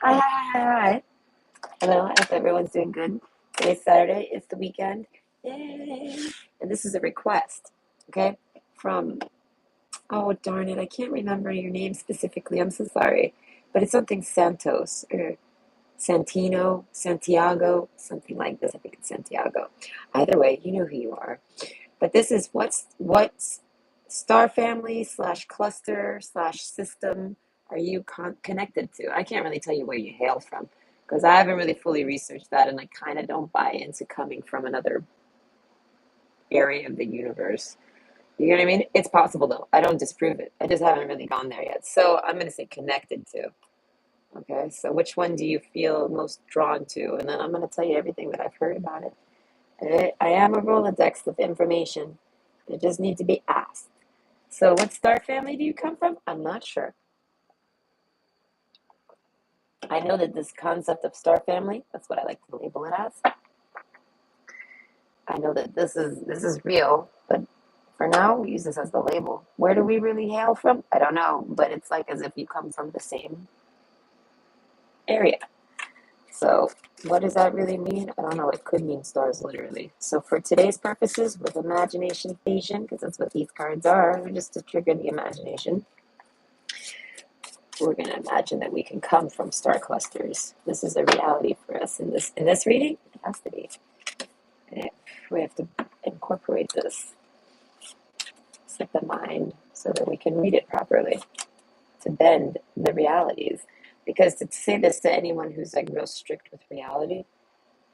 Hi, hi, hi, hi. Hello, I hope everyone's doing good. Today's Saturday, it's the weekend. Yay! And this is a request, okay? From, oh darn it, I can't remember your name specifically. I'm so sorry. But it's something Santos or Santino, Santiago, something like this. I think it's Santiago. Either way, you know who you are. But this is what's star family slash cluster slash system are you connected to? I can't really tell you where you hail from because I haven't really fully researched that and I kind of don't buy into coming from another area of the universe. You know what I mean? It's possible though. I don't disprove it. I just haven't really gone there yet. So I'm going to say connected to. Okay. So which one do you feel most drawn to? And then I'm going to tell you everything that I've heard about it. I am a Rolodex of information. I just need to be asked. So, what star family do you come from? I'm not sure. I know that this concept of star family, that's what I like to label it as. I know that this is real, but for now, we use this as the label. Where do we really hail from? I don't know, but it's like as if you come from the same area. So, what does that really mean? I don't know. It could mean stars literally. So, for today's purposes, with imagination fusion, because that's what these cards are, just to trigger the imagination, we're going to imagine that we can come from star clusters. This is a reality for us in this reading. It has to be. And we have to incorporate this, set the mind so that we can read it properly to bend the realities. Because to say this to anyone who's like real strict with reality,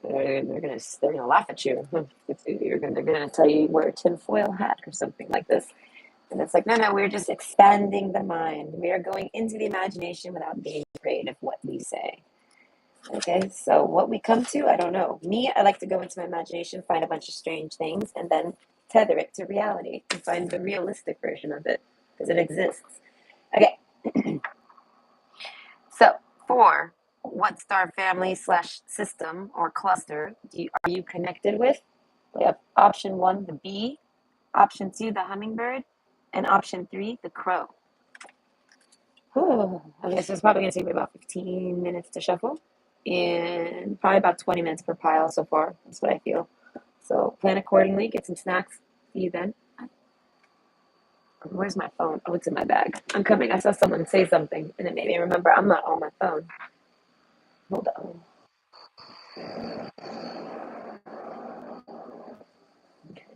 they're gonna laugh at you. They're gonna tell you wear a tinfoil hat or something like this. And it's like, no, no, we're just expanding the mind. We are going into the imagination without being afraid of what we say. Okay, so what we come to, I don't know. Me, I like to go into my imagination, find a bunch of strange things, and then tether it to reality and find the realistic version of it because it exists. Okay, so for what star family slash system or cluster are you connected with? We have option one, the bee, option two, the hummingbird, and option three, the crow. Okay, so it's probably going to take me about 15 minutes to shuffle and probably about 20 minutes per pile so far. That's what I feel. So plan accordingly, get some snacks. See you then. Where's my phone? Oh, it's in my bag. I'm coming. I saw someone say something and it made me remember I'm not on my phone. Hold on.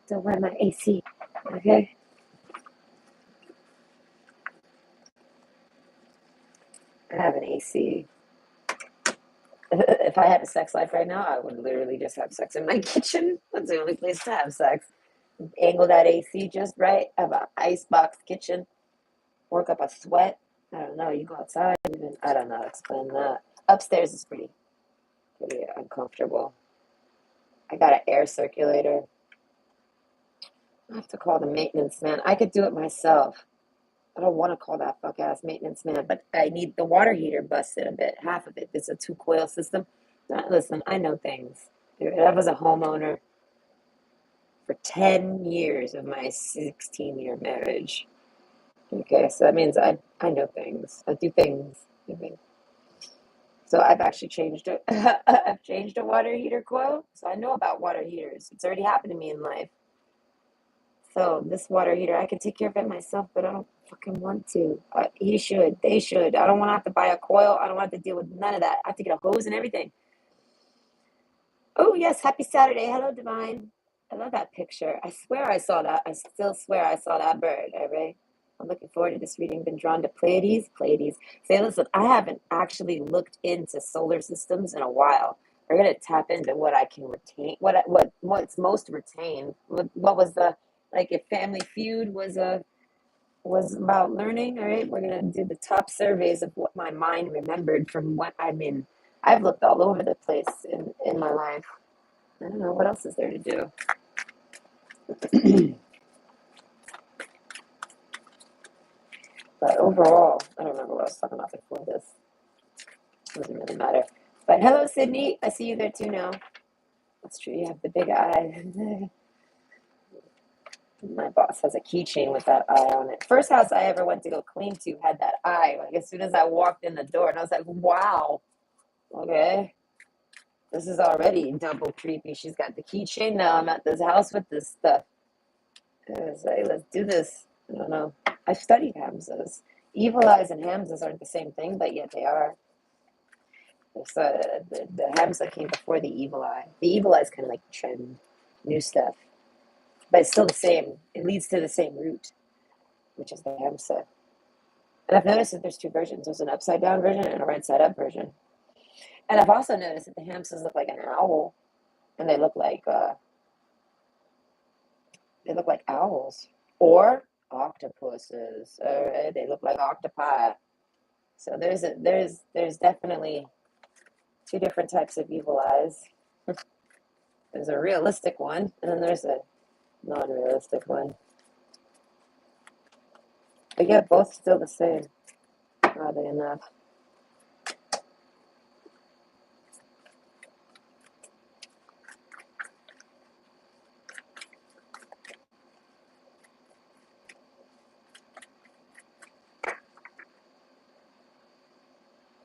Don't wear my AC. Okay? I have an AC. If I had a sex life right now, I would literally just have sex in my kitchen. That's the only place to have sex. Angle that AC just right. Have an icebox kitchen. Work up a sweat. I don't know. You go outside. Even I don't know how to explain that. Upstairs is pretty uncomfortable. I got an air circulator. I have to call the maintenance man. I could do it myself. I don't want to call that fuck ass maintenance man, but I need the water heater busted a bit. Half of it. It's a two coil system. Listen, I know things. I was a homeowner for 10 years of my 16-year marriage. Okay, so that means I know things. I do things. Okay. So I've actually changed it. I've changed a water heater coil, so I know about water heaters. It's already happened to me in life. So this water heater, I can take care of it myself, but I don't fucking want to. He should. They should. I don't want to have to buy a coil. I don't want to deal with none of that. I have to get a hose and everything. Oh yes, happy Saturday. Hello, Divine. I love that picture. I swear I saw that. I still swear I saw that bird. All right. I'm looking forward to this reading. Been drawn to Pleiades. Pleiades. Say, listen, I haven't actually looked into solar systems in a while. We're gonna tap into what I can retain. What's most retained. What was the like? If Family Feud was about learning. All right, we're gonna do the top surveys of what my mind remembered from what I'm in. I've looked all over the place in my life. I don't know what else is there to do. But overall, I don't remember what I was talking about before this. Doesn't really matter. But hello, Sydney. I see you there too now. That's true. You have the big eye. My boss has a keychain with that eye on it. First house I ever went to go clean to had that eye. Like as soon as I walked in the door, and I was like, "Wow!" Okay. This is already double creepy. She's got the keychain. Now I'm at this house with this stuff. It's like, let's do this. I don't know. I've studied Hamzas. Evil eyes and Hamzas aren't the same thing, but yet they are. So the Hamza came before the evil eye. The evil eye is kind of like trend, new stuff, but it's still the same. It leads to the same root, which is the Hamza. And I've noticed that there's two versions. There's an upside down version and a right side up version. And I've also noticed that the Hamzas look like an owl, and they look like owls or octopuses. All right, they look like octopi. So there's definitely two different types of evil eyes. There's a realistic one, and then there's a non-realistic one. But yeah, both still the same, oddly enough.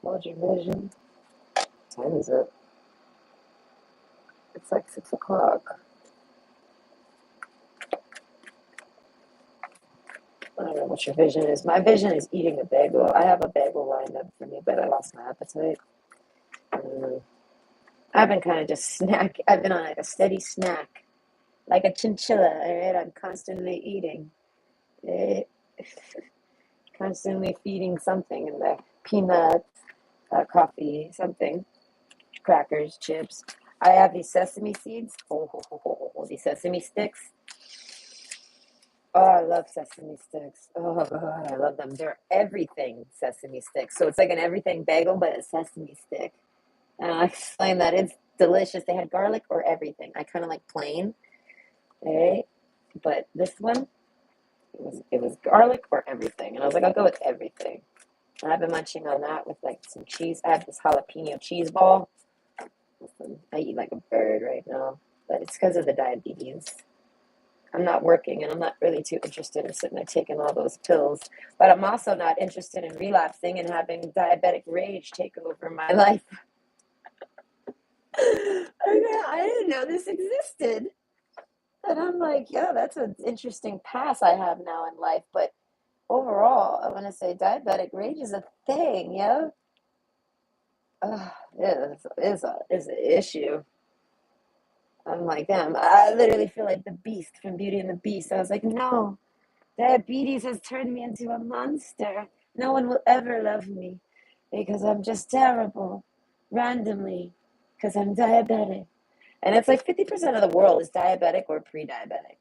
Hold your vision. What time is it? It's like 6 o'clock. I don't know what your vision is. My vision is eating a bagel. I have a bagel lined up for me, but I lost my appetite. I've been kind of just snack. I've been on like a steady snack, like a chinchilla. All right, I'm constantly eating, eh, constantly feeding something in there: peanuts, coffee, something, crackers, chips. I have these sesame seeds. These sesame sticks. Oh, I love sesame sticks. Oh God, I love them. They're everything sesame sticks. So it's like an everything bagel, but a sesame stick. And I explained that it's delicious. They had garlic or everything. I kind of like plain, right? But this one, it was garlic or everything. And I was like, I'll go with everything. And I've been munching on that with like some cheese. I have this jalapeno cheese ball. Listen, I eat like a bird right now, but it's because of the diabetes. I'm not working and I'm not really too interested in sitting there taking all those pills. But I'm also not interested in relapsing and having diabetic rage take over my life. I didn't know this existed. And I'm like, yeah, that's an interesting pass I have now in life. But overall, I want to say diabetic rage is a thing, yeah? Is an issue. I'm like, damn, I literally feel like the beast from Beauty and the Beast. I was like, no, diabetes has turned me into a monster. No one will ever love me because I'm just terrible randomly because I'm diabetic. And it's like 50% of the world is diabetic or pre diabetic.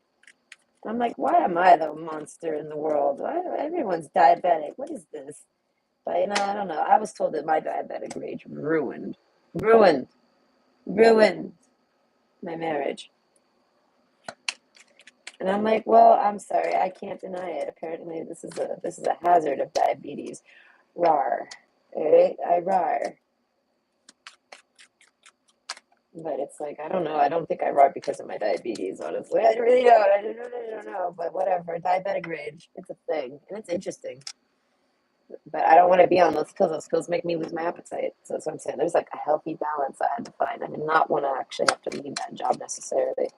I'm like, why am I the monster in the world? Why, everyone's diabetic. What is this? But I don't know. I was told that my diabetic rage ruined, ruined my marriage. And I'm like, well, I'm sorry, I can't deny it. Apparently, this is a hazard of diabetes. Rar, right? I rar. But it's like, I don't know. I don't think I rar because of my diabetes, honestly. I really don't. I don't know. But whatever. Diabetic rage. It's a thing. And it's interesting. But I don't want to be on those pills. Those pills make me lose my appetite. So that's what I'm saying. There's like a healthy balance I had to find. I did not want to actually have to leave that job necessarily.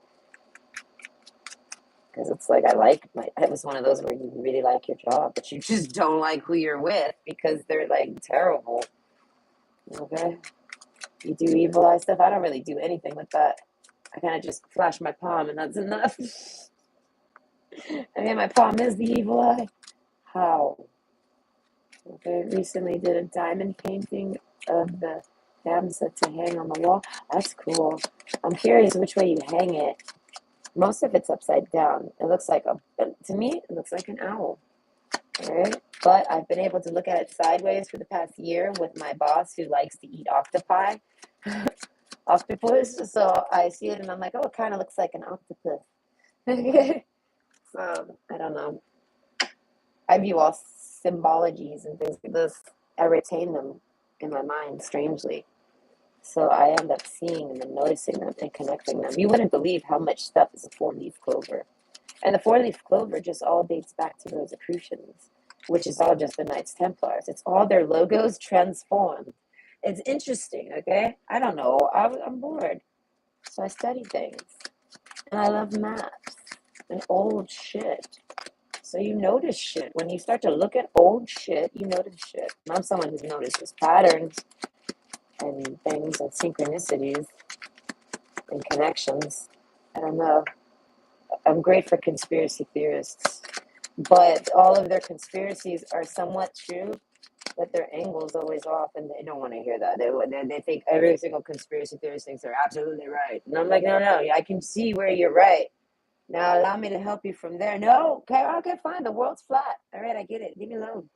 Because it's like it was one of those where you really like your job, but you just don't like who you're with because they're like terrible. Okay? You do evil eye stuff. I don't really do anything with that. I kind of just flash my palm and that's enough. I mean, my palm is the evil eye. How? Okay, recently did a diamond painting of the Damsa to hang on the wall. That's cool. I'm curious which way you hang it. Most of it's upside down. It looks like to me, it looks like an owl. All right. But I've been able to look at it sideways for the past year with my boss who likes to eat octopi, octopus. So I see it and I'm like, oh, it kind of looks like an octopus. So I don't know. I view all symbologies and things like this. I retain them in my mind strangely. So I end up seeing them and noticing them and connecting them. You wouldn't believe how much stuff is a four-leaf clover. And the four-leaf clover just all dates back to Rosicrucians, which is all just the Knights Templars. It's all their logos transformed. It's interesting, okay? I don't know. I'm bored. So I study things. And I love maps and old shit. So you notice shit. When you start to look at old shit, you notice shit. And I'm someone who notices patterns and things and synchronicities and connections. I don't know. I'm great for conspiracy theorists, but all of their conspiracies are somewhat true, but their angle is always off, and they don't want to hear that. They think every single conspiracy theorist thinks they're absolutely right, and I'm like, no, no, I can see where you're right. Now allow me to help you from there. No, okay, fine. The world's flat. All right, I get it. Leave me alone.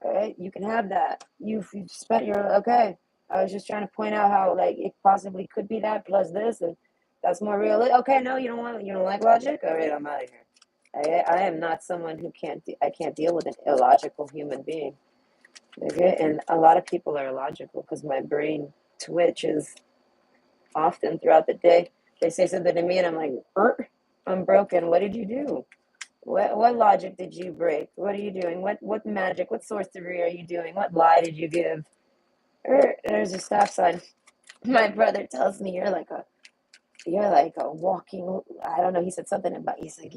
All right, you can have that. You've spent your okay. I was just trying to point out how like it possibly could be that plus this, and that's more real. Okay, no, you don't like logic. All right, I'm out of here. I am not someone who I can't deal with an illogical human being. Okay, and a lot of people are illogical because my brain twitches often throughout the day. They say something to me, and I'm like, I'm broken. What did you do? What logic did you break? What are you doing? What magic? What sorcery are you doing? What lie did you give? There's a stop sign. My brother tells me you're like a walking. I don't know. He said something about. He's like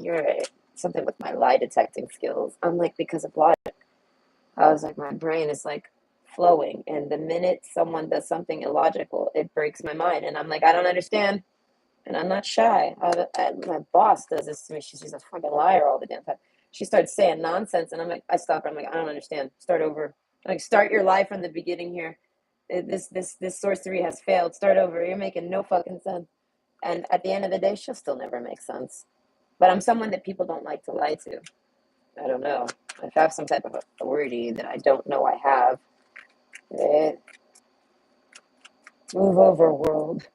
something with my lie detecting skills. I'm like because of logic. I was like my brain is like flowing, and the minute someone does something illogical, it breaks my mind, and I'm like I don't understand. And I'm not shy. My boss does this to me. She's a fucking liar all the damn time. She starts saying nonsense, and I'm like, I stop her. I'm like, I don't understand. Start over. I'm like, start your life from the beginning here. This sorcery has failed. Start over. You're making no fucking sense. And at the end of the day, she'll still never make sense. But I'm someone that people don't like to lie to. I don't know. I have some type of authority that I don't know I have. Right? Move over, world.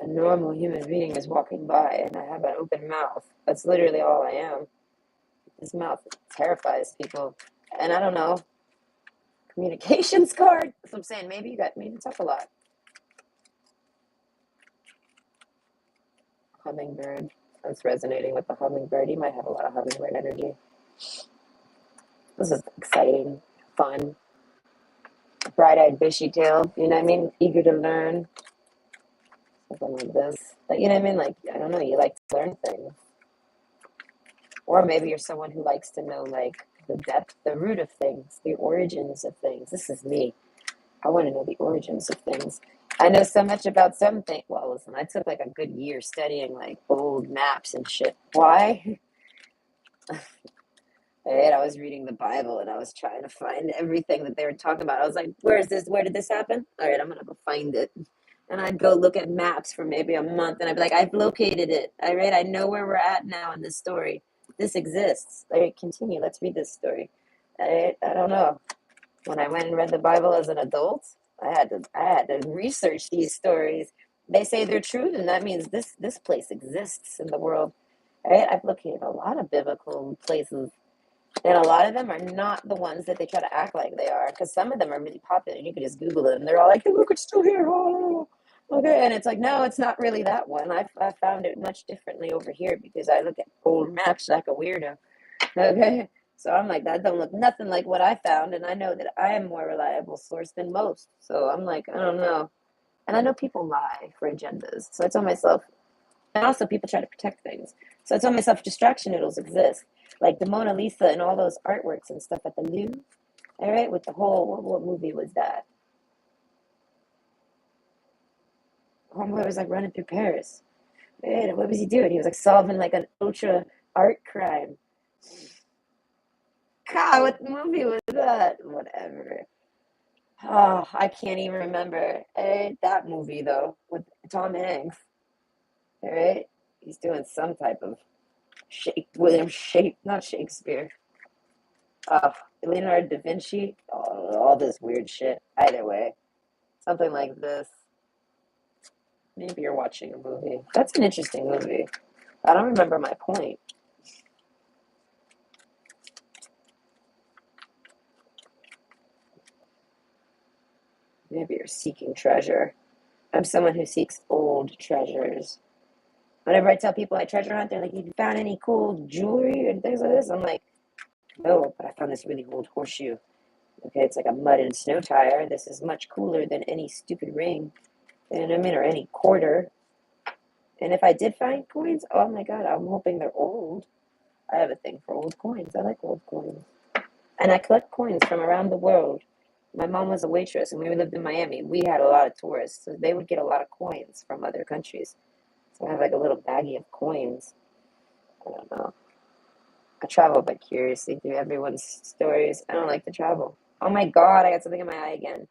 A normal human being is walking by and I have an open mouth. That's literally all I am. This mouth terrifies people. And I don't know, communications card? That's what I'm saying. Maybe talk a lot. Hummingbird. That's resonating with the hummingbird. You might have a lot of hummingbird energy. This is exciting, fun, bright-eyed, bushy tail. You know what I mean? Eager to learn. Something like this. But you know what I mean? Like, I don't know, you like to learn things. Or maybe you're someone who likes to know like the depth, the root of things, the origins of things. This is me. I want to know the origins of things. I know so much about something. Well, listen, I took like a good year studying like old maps and shit. Why? And I was reading the Bible and I was trying to find everything that they were talking about. I was like, where is this? Where did this happen? All right, I'm going to go find it. And I'd go look at maps for maybe a month and I'd be like, I've located it. All right, I know where we're at now in this story. This exists. All right, continue. Let's read this story. All right, I don't know. When I went and read the Bible as an adult, I had to research these stories. They say they're true, and that means this place exists in the world. Right? I've located a lot of biblical places, and a lot of them are not the ones that they try to act like they are. Because some of them are really popular, and you can just Google it, and they're all like, "Hey, look, it's still here." Oh, okay, and it's like, no, it's not really that one. I found it much differently over here because I look at old maps like a weirdo. Okay. So I'm like, that don't look nothing like what I found. And I know that I am more reliable source than most. So I'm like, I don't know. And I know people lie for agendas. So I tell myself, and also people try to protect things. So I tell myself distraction noodles exist. Like the Mona Lisa and all those artworks and stuff at the Louvre. All right. With the whole, what movie was that? Homeboy was like running through Paris. And what was he doing? He was like solving like an ultra art crime. God, what movie was that? Whatever. Oh, I can't even remember. That movie though with Tom Hanks. All right, he's doing some type of William not Shakespeare. Uh, Leonardo da Vinci. All this weird shit. Either way, something like this. Maybe you're watching a movie. That's an interesting movie. I don't remember my point. Maybe you're seeking treasure. I'm someone who seeks old treasures. Whenever I tell people I treasure hunt, they're like, "You found any cool jewelry and things like this?" I'm like, "No, but I found this really old horseshoe." Okay, it's like a mud and snow tire. This is much cooler than any stupid ring. You know what I mean? Or any quarter. And if I did find coins, oh my God, I'm hoping they're old. I have a thing for old coins. I like old coins. And I collect coins from around the world. My mom was a waitress, and we lived in Miami. We had a lot of tourists, so they would get a lot of coins from other countries. So I have like a little baggie of coins. I don't know. I travel vicariously through everyone's stories. I don't like to travel. Oh my God, I got something in my eye again.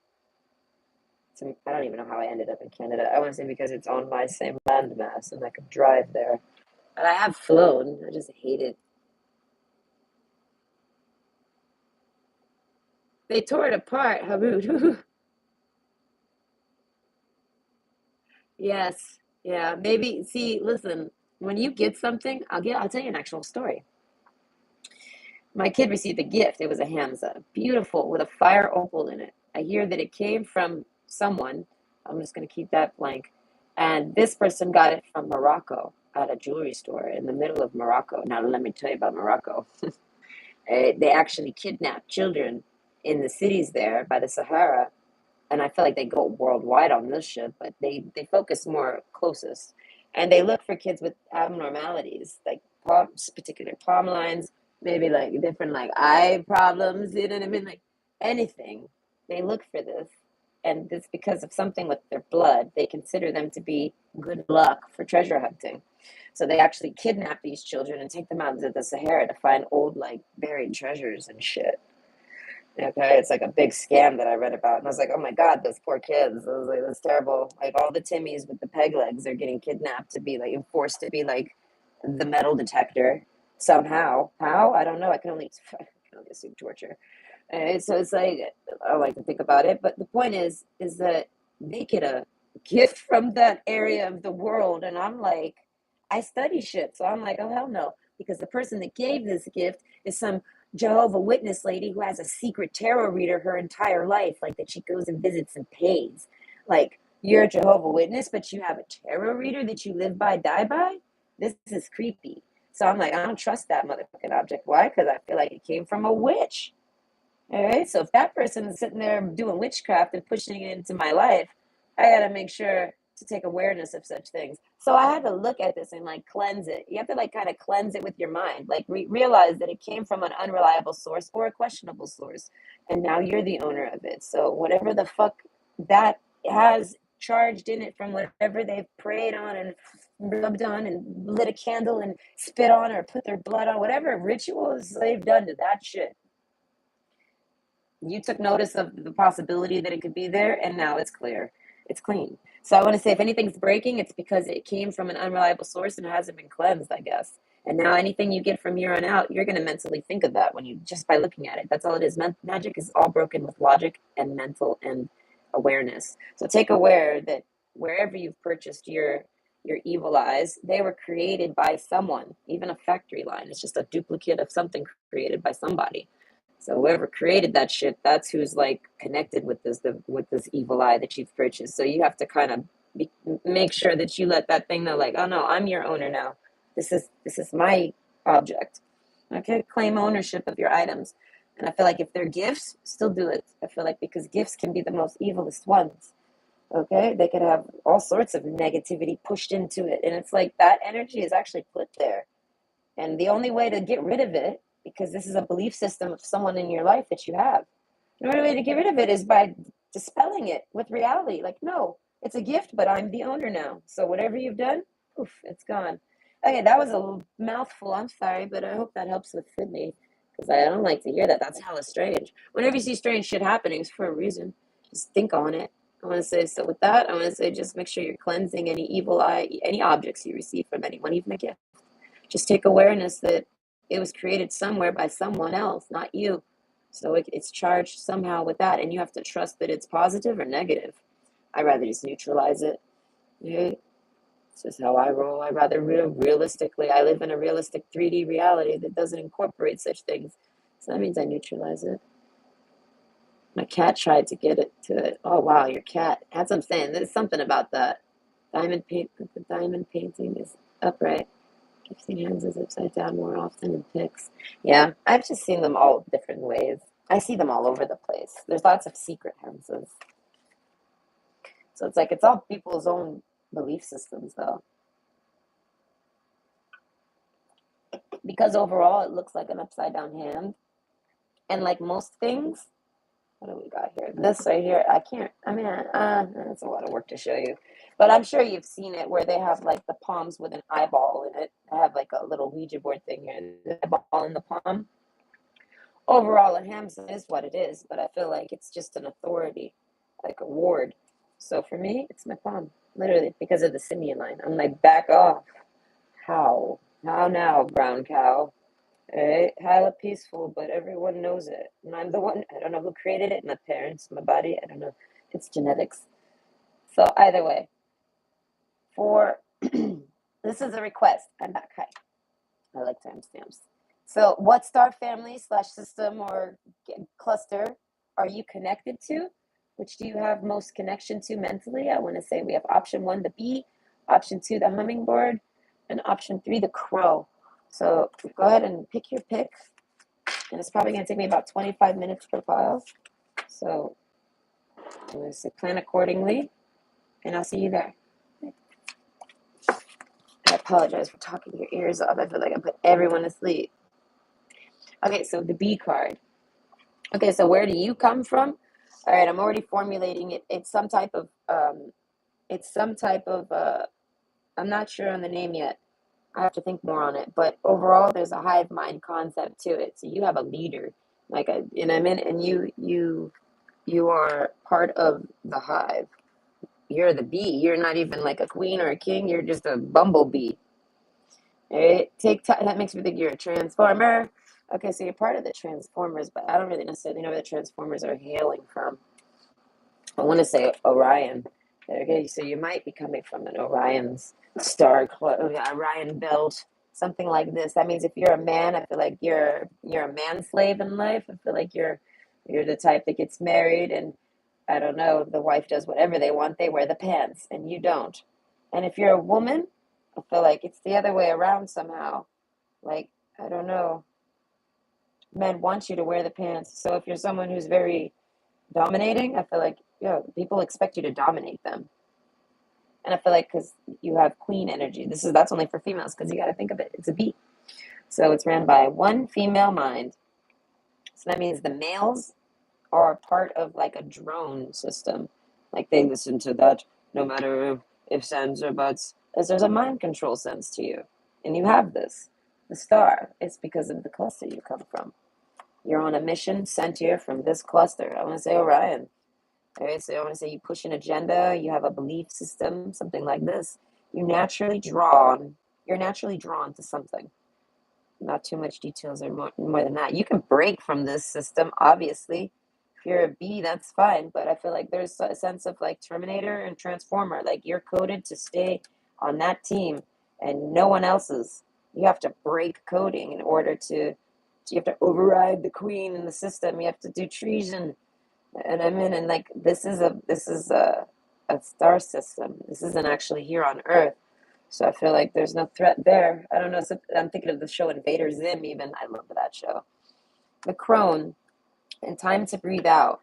I don't even know how I ended up in Canada. I want to say because it's on my same landmass and I could drive there. And I have flown. I just hate it. They tore it apart. How rude. Yes. Yeah. Maybe. See, listen. When you get something, I'll tell you an actual story. My kid received a gift. It was a Hamza, beautiful with a fire opal in it. I hear that it came from someone. I'm just going to keep that blank. And this person got it from Morocco at a jewelry store in the middle of Morocco. Now, let me tell you about Morocco. They actually kidnap children in the cities there by the Sahara, and I feel like they go worldwide on this shit, but they focus more closest, and they look for kids with abnormalities like particular palm lines, maybe like different like eye problems. You know what I mean? Like anything, they look for this, and it's because of something with their blood. They consider them to be good luck for treasure hunting. So they actually kidnap these children and take them out into the Sahara to find old like buried treasures and shit. Okay, it's like a big scam that I read about, and I was like, "Oh my God, those poor kids!" I was like, "That's terrible." Like all the Timmies with the peg legs are getting kidnapped to be like enforced to be like the metal detector somehow. How? I don't know. I can only assume torture. So it's like I like to think about it, but the point is that they get a gift from that area of the world, and I'm like, I study shit, so I'm like, oh hell no, because the person that gave this gift is some Jehovah Witness lady who has a secret tarot reader her entire life, like that she goes and visits and pays. Like you're a Jehovah Witness, but you have a tarot reader that you live by, die by. This is creepy. So I'm like, I don't trust that motherfucking object. Why? Because I feel like it came from a witch. All right. So if that person is sitting there doing witchcraft and pushing it into my life, I got to make sure to take awareness of such things. So I had to look at this and like cleanse it. You have to like kind of cleanse it with your mind, like realize that it came from an unreliable source or a questionable source. And now you're the owner of it. So whatever the fuck that has charged in it from whatever they've prayed on and rubbed on and lit a candle and spit on or put their blood on, whatever rituals they've done to that shit, you took notice of the possibility that it could be there, and now it's clear. It's clean. So I want to say if anything's breaking, it's because it came from an unreliable source and hasn't been cleansed, I guess. And now anything you get from here on out, you're going to mentally think of that when you just by looking at it. That's all it is. Magic is all broken with logic and mental and awareness. So take aware that wherever you've purchased your evil eyes, they were created by someone. Even a factory line is just a duplicate of something created by somebody. So whoever created that shit, that's who's like connected with with this evil eye that you've purchased. So you have to kind of make sure that you let that thing know, like, oh no, I'm your owner now. This is my object. Okay, claim ownership of your items. And I feel like if they're gifts, still do it. I feel like because gifts can be the most evilest ones. Okay, they could have all sorts of negativity pushed into it, and it's like that energy is actually put there. And the only way to get rid of it, because this is a belief system of someone in your life that you have, the only way to get rid of it is by dispelling it with reality. Like, no, it's a gift, but I'm the owner now. So whatever you've done, poof, it's gone. Okay, that was a mouthful. I'm sorry, but I hope that helps with Sydney. Because I don't like to hear that. That's hella strange. Whenever you see strange shit happening, it's for a reason. Just think on it. I want to say, so with that, I want to say just make sure you're cleansing any evil eye, any objects you receive from anyone, even a gift. Just take awareness that it was created somewhere by someone else, not you. So it's charged somehow with that, and you have to trust that it's positive or negative. I'd rather just neutralize it. Okay? It's just how I roll. I rather realistically. I live in a realistic 3D reality that doesn't incorporate such things. So that means I neutralize it. My cat tried to get it to it. Oh wow, your cat. That's what I'm saying. There's something about that. The diamond painting is upright. I've seen hands is upside down more often in pics. Yeah, I've just seen them all different ways. I see them all over the place. There's lots of secret houses. So it's like it's all people's own belief systems, though. Because overall, it looks like an upside down hand. And like most things, what do we got here? This right here, I can't, I mean, that's a lot of work to show you. But I'm sure you've seen it where they have like the palms with an eyeball in it. I have like a little Ouija board thing here, the eyeball in the palm. Overall, a hamster is what it is, but I feel like it's just an authority, like a ward. So for me, it's my palm, literally, because of the simian line. I'm like, back off. How? How now, brown cow? Right? Hella peaceful, but everyone knows it. And I'm the one, I don't know who created it, my parents, my body, I don't know. It's genetics. So either way, for this is a request. I'm back. Hi. I like timestamps. So what star family slash system or cluster are you connected to? Which do you have most connection to mentally? I want to say we have option one, the bee, option two, the hummingbird, and option three, the crow. So go ahead and pick your pick. And it's probably going to take me about 25 minutes per file. So I'm going to say plan accordingly, and I'll see you there. I apologize for talking your ears off. I feel like I put everyone to sleep. Okay, so the B card. Okay, so where do you come from? All right, I'm already formulating it. It's some type of, I'm not sure on the name yet. I have to think more on it. But overall, there's a hive mind concept to it. So you have a leader, like a, you know what I mean? And you are part of the hive. You're the bee. You're not even like a queen or a king. You're just a bumblebee. Right? Take time. That makes me think you're a transformer. Okay, so you're part of the Transformers, but I don't really necessarily know where the Transformers are hailing from. I want to say Orion. Okay, so you might be coming from an Orion's star, Orion belt, something like this. That means if you're a man, I feel like you're a man slave in life. I feel like you're the type that gets married, and I don't know, the wife does whatever they want. They wear the pants, and you don't. And if you're a woman, I feel like it's the other way around somehow. Like I don't know, men want you to wear the pants. So if you're someone who's very dominating, I feel like people expect you to dominate them. And I feel like because you have queen energy, that's only for females because you got to think of it. It's a bee, so it's ran by one female mind. So that means the males are part of like a drone system. Like they listen to that no matter if ands or buts, as there's a mind control sense to you, and you have this. The star. It's because of the cluster you come from. You're on a mission sent here from this cluster. I want to say Orion. All right, so I want to say you push an agenda, you have a belief system, something like this. You're naturally drawn to something. Not too much details or more than that. You can break from this system, obviously. If you're a bee, that's fine. But I feel like there's a sense of like Terminator and Transformer. Like you're coded to stay on that team and no one else's. You have to break coding in order to you have to override the queen in the system. You have to do treason. And I'm in, and like this is a star system. This isn't actually here on Earth. So I feel like there's no threat there. I don't know. I'm thinking of the show Invader Zim. Even I love that show. The crone and time to breathe out.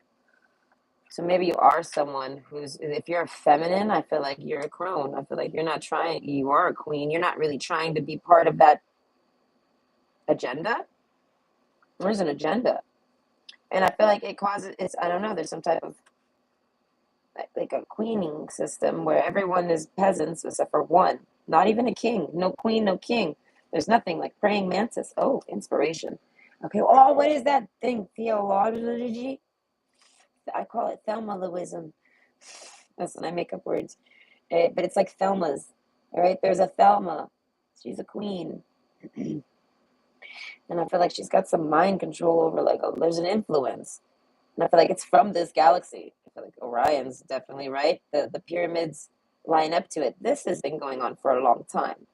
So maybe you are someone who's, if you're a feminine, I feel like you're a crone. I feel like you're not trying. You are a queen. You're not really trying to be part of that agenda. There's an agenda, and I feel like it causes. It's I don't know. There's some type of like a queening system where everyone is peasants except for one. Not even a king. No queen, no king. There's nothing like praying mantis. Oh, inspiration. Okay. Oh, what is that thing? Theology? I call it Thelma-Louism. Listen, I make up words. But it's like Thelma's. All right. There's a Thelma. She's a queen. And I feel like she's got some mind control over there's an influence. And I feel like it's from this galaxy. I feel like Orion's definitely right. The pyramids line up to it. This has been going on for a long time.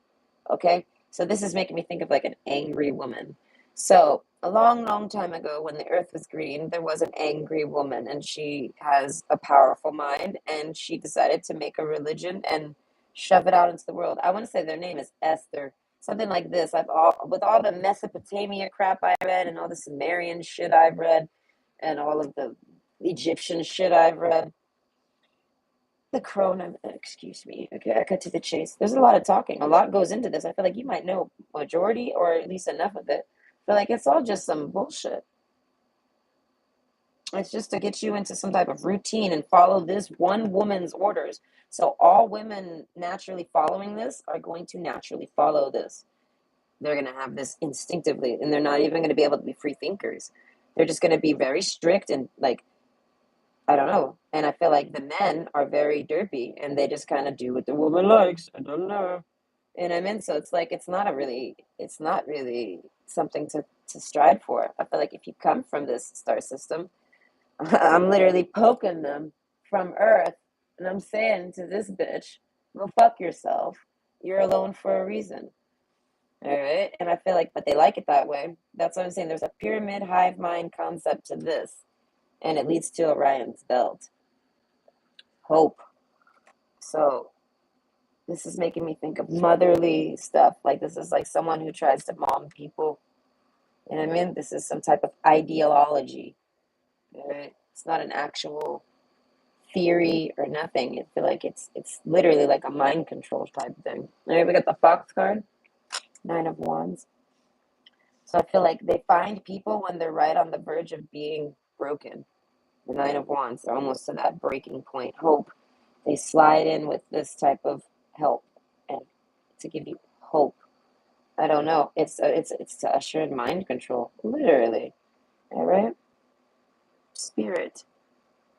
Okay? So this is making me think of like an angry woman. So a long, long time ago when the earth was green, there was an angry woman and she has a powerful mind and she decided to make a religion and shove it out into the world. I want to say their name is Esther. Something like this. With all the Mesopotamia crap I read and all the Sumerian shit I've read, and all of the Egyptian shit I've read. The corona, excuse me. Okay, I cut to the chase. There's a lot of talking. A lot goes into this. I feel like you might know majority or at least enough of it. I feel like it's all just some bullshit. It's just to get you into some type of routine and follow this one woman's orders. So all women naturally following this are going to naturally follow this. They're going to have this instinctively, and they're not even going to be able to be free thinkers. They're just going to be very strict and like, I don't know. And I feel like the men are very derpy and they just kind of do what the woman likes. I don't know. And I mean, so it's like it's not really something to strive for. I feel like if you come from this star system, I'm literally poking them from Earth, and I'm saying to this bitch, go fuck yourself. You're alone for a reason. All right. And I feel like, but they like it that way. That's what I'm saying. There's a pyramid hive mind concept to this, and it leads to Orion's belt. Hope. So this is making me think of motherly stuff. Like this is like someone who tries to mom people. You know what I mean? This is some type of ideology. Right? It's not an actual theory or nothing. I feel like it's literally like a mind control type thing. All right, we got the Fox card, Nine of Wands. So I feel like they find people when they're right on the verge of being broken. The Nine of Wands, they're almost to that breaking point. Hope. They slide in with this type of help and to give you hope. I don't know. It's to usher in mind control, literally. All right, spirit.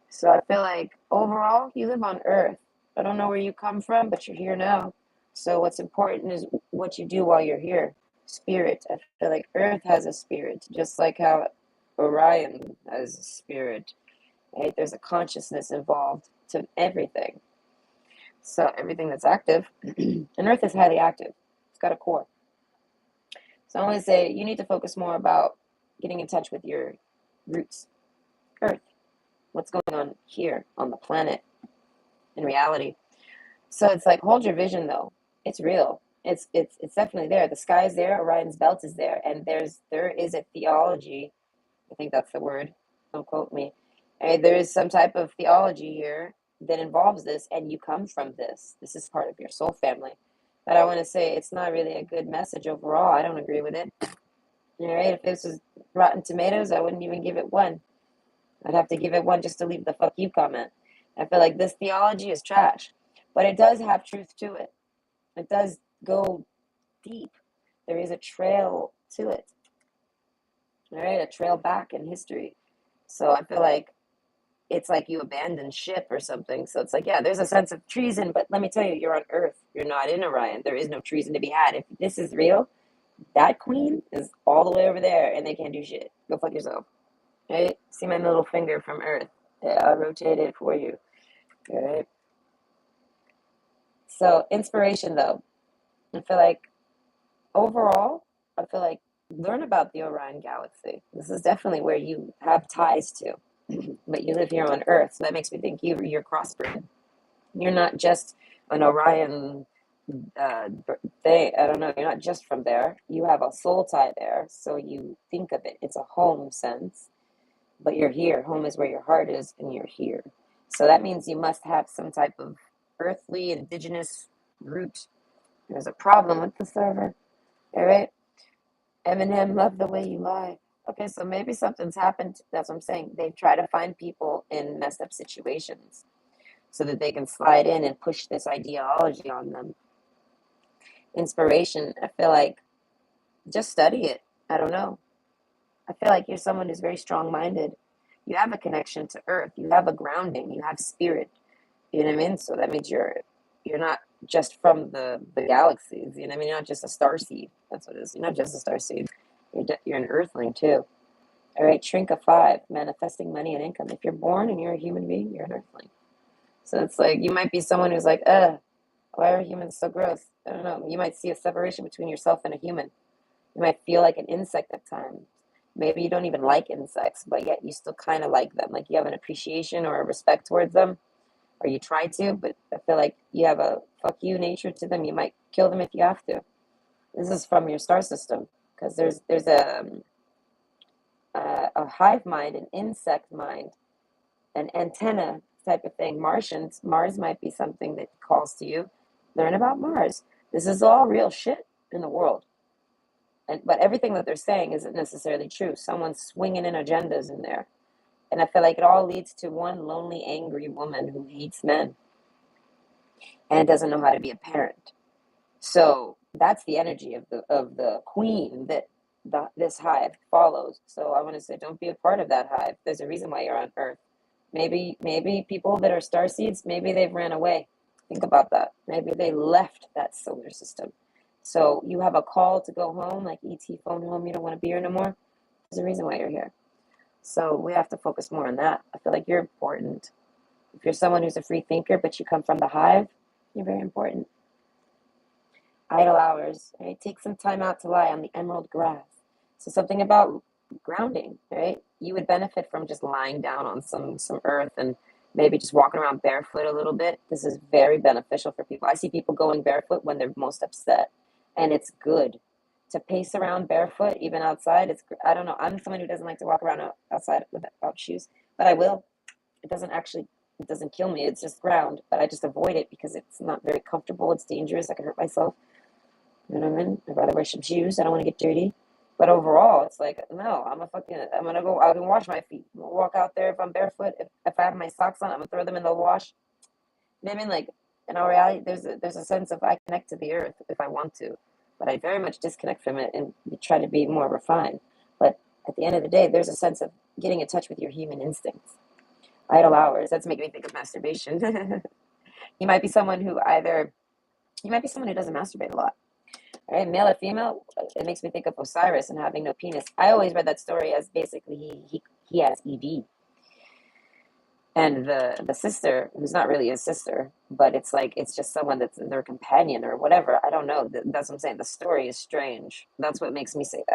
So I feel like overall, you live on Earth. I don't know where you come from, but you're here now. So what's important is what you do while you're here. Spirit. I feel like Earth has a spirit, just like how Orion has a spirit. Right? There's a consciousness involved to everything. So everything that's active, and Earth is highly active. It's got a core. So I want to say you need to focus more about getting in touch with your roots, Earth. What's going on here on the planet in reality. So it's like hold your vision though. It's real. It's definitely there. The sky is there, Orion's belt is there, and there is a theology. I think that's the word. Don't quote me. There is some type of theology here that involves this, and you come from this. This is part of your soul family. But I want to say it's not really a good message overall. I don't agree with it. All right, if this was Rotten Tomatoes, I wouldn't even give it one. I'd have to give it one just to leave the fuck you comment. I feel like this theology is trash, but it does have truth to it. It does go deep. There is a trail to it. All right, a trail back in history. So I feel like it's like you abandoned ship or something. So it's like, yeah, there's a sense of treason, but let me tell you, you're on Earth. You're not in Orion. There is no treason to be had. If this is real, that queen is all the way over there and they can't do shit. Go fuck yourself. Right? See my middle finger from Earth. Yeah, I'll rotate it for you. All right. So inspiration though. I feel like overall, I feel like learn about the Orion galaxy. This is definitely where you have ties to. But you live here on Earth, so that makes me think you're crossbred. You're not just an Orion thing. I don't know. You're not just from there. You have a soul tie there, so you think of it. It's a home sense, but you're here. Home is where your heart is, and you're here. So that means you must have some type of earthly, indigenous root. There's a problem with the server. All right. Eminem, love the way you lie. Okay, so maybe something's happened. That's what I'm saying. They try to find people in messed up situations so that they can slide in and push this ideology on them. Inspiration, I feel like just study it. I don't know. I feel like you're someone who's very strong minded. You have a connection to earth. You have a grounding. You have spirit. You know what I mean? So that means you're not just from the galaxies. You know what I mean? You're not just a star seed. That's what it is. You're not just a star seed. You're an earthling too. All right, shrink of 5, manifesting money and income. If you're born and you're a human being, you're an earthling. So it's like you might be someone who's like, why are humans so gross? I don't know. You might see a separation between yourself and a human. You might feel like an insect at times. Maybe you don't even like insects, but yet you still kind of like them. Like you have an appreciation or a respect towards them, or you try to, but I feel like you have a fuck you nature to them. You might kill them if you have to. This is from your star system because there's a hive mind, an insect mind, an antenna type of thing. Mars might be something that calls to you. Learn about Mars. This is all real shit in the world. But everything that they're saying isn't necessarily true. Someone's swinging in agendas in there. And I feel like it all leads to one lonely, angry woman who hates men and doesn't know how to be a parent. So that's the energy of the queen that this hive follows. So I want to say, don't be a part of that hive. There's a reason why you're on Earth. Maybe people that are star seeds, maybe they've ran away. Think about that. Maybe they left that solar system. So you have a call to go home, like ET phone home. You don't want to be here no more. There's a reason why you're here. So we have to focus more on that. I feel like you're important. If you're someone who's a free thinker, but you come from the hive, you're very important. Idle hours, right? Take some time out to lie on the emerald grass. So something about grounding, right? You would benefit from just lying down on some earth and maybe just walking around barefoot a little bit. This is very beneficial for people. I see people going barefoot when they're most upset, and it's good to pace around barefoot even outside. It's I don't know. I'm someone who doesn't like to walk around outside without shoes, but I will. It doesn't kill me. It's just ground, but I just avoid it because it's not very comfortable. It's dangerous. I can hurt myself. You know what I mean? I'd rather wear some shoes. I don't want to get dirty. But overall, it's like, no, I'm gonna go out and wash my feet. I'm gonna walk out there if I'm barefoot. If I have my socks on, I'm gonna throw them in the wash. You know what I mean? Like, in all reality, there's a sense of I connect to the earth if I want to, but I very much disconnect from it and try to be more refined. But at the end of the day, there's a sense of getting in touch with your human instincts. Idle hours. That's making me think of masturbation. You might be someone who either, you might be someone who doesn't masturbate a lot. All right, male or female, it makes me think of Osiris and having no penis. I always read that story as basically he has ED. And the sister, who's not really his sister, but it's like it's just someone that's their companion or whatever. I don't know. That's what I'm saying. The story is strange. That's what makes me say,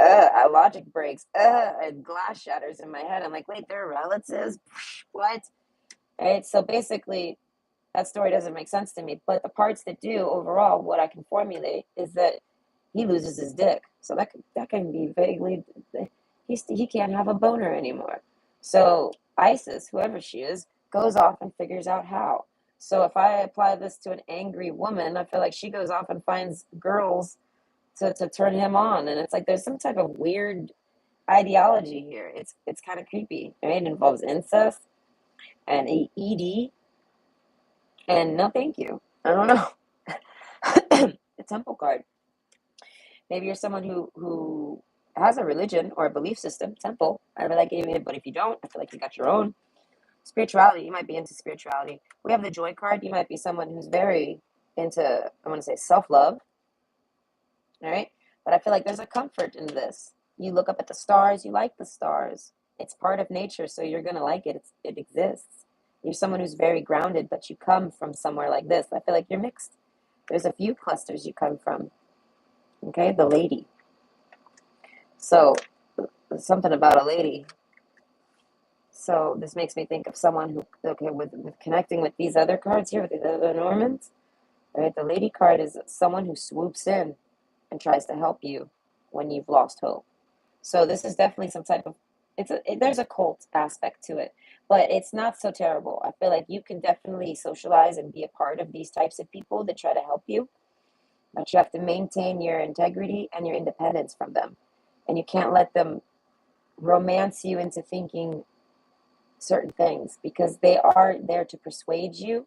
logic breaks. And glass shatters in my head. I'm like, wait, they're relatives? What? Right? So basically, that story doesn't make sense to me. But the parts that do, overall, what I can formulate is that he loses his dick. So that can be vaguely, he can't have a boner anymore. So Isis, whoever she is, goes off and figures out how. So if I apply this to an angry woman, I feel like she goes off and finds girls to turn him on. And it's like there's some type of weird ideology here. It's kind of creepy, right? It involves incest and ED. And no thank you. I don't know. The temple card. Maybe you're someone who has a religion or a belief system, temple. I really like it, but if you don't, I feel like you got your own. Spirituality, you might be into spirituality. We have the joy card. You might be someone who's very into, I want to say, self-love. All right? But I feel like there's a comfort in this. You look up at the stars, you like the stars. It's part of nature, so you're going to like it. It exists. You're someone who's very grounded, but you come from somewhere like this. I feel like you're mixed. There's a few clusters you come from. Okay? The lady. So, something about a lady. So this makes me think of someone who, okay, with connecting with these other cards here, with the other Normans, right? The lady card is someone who swoops in and tries to help you when you've lost hope. So this is definitely some type of, there's a cult aspect to it, but it's not so terrible. I feel like you can definitely socialize and be a part of these types of people that try to help you, but you have to maintain your integrity and your independence from them. And you can't let them romance you into thinking certain things because they are there to persuade you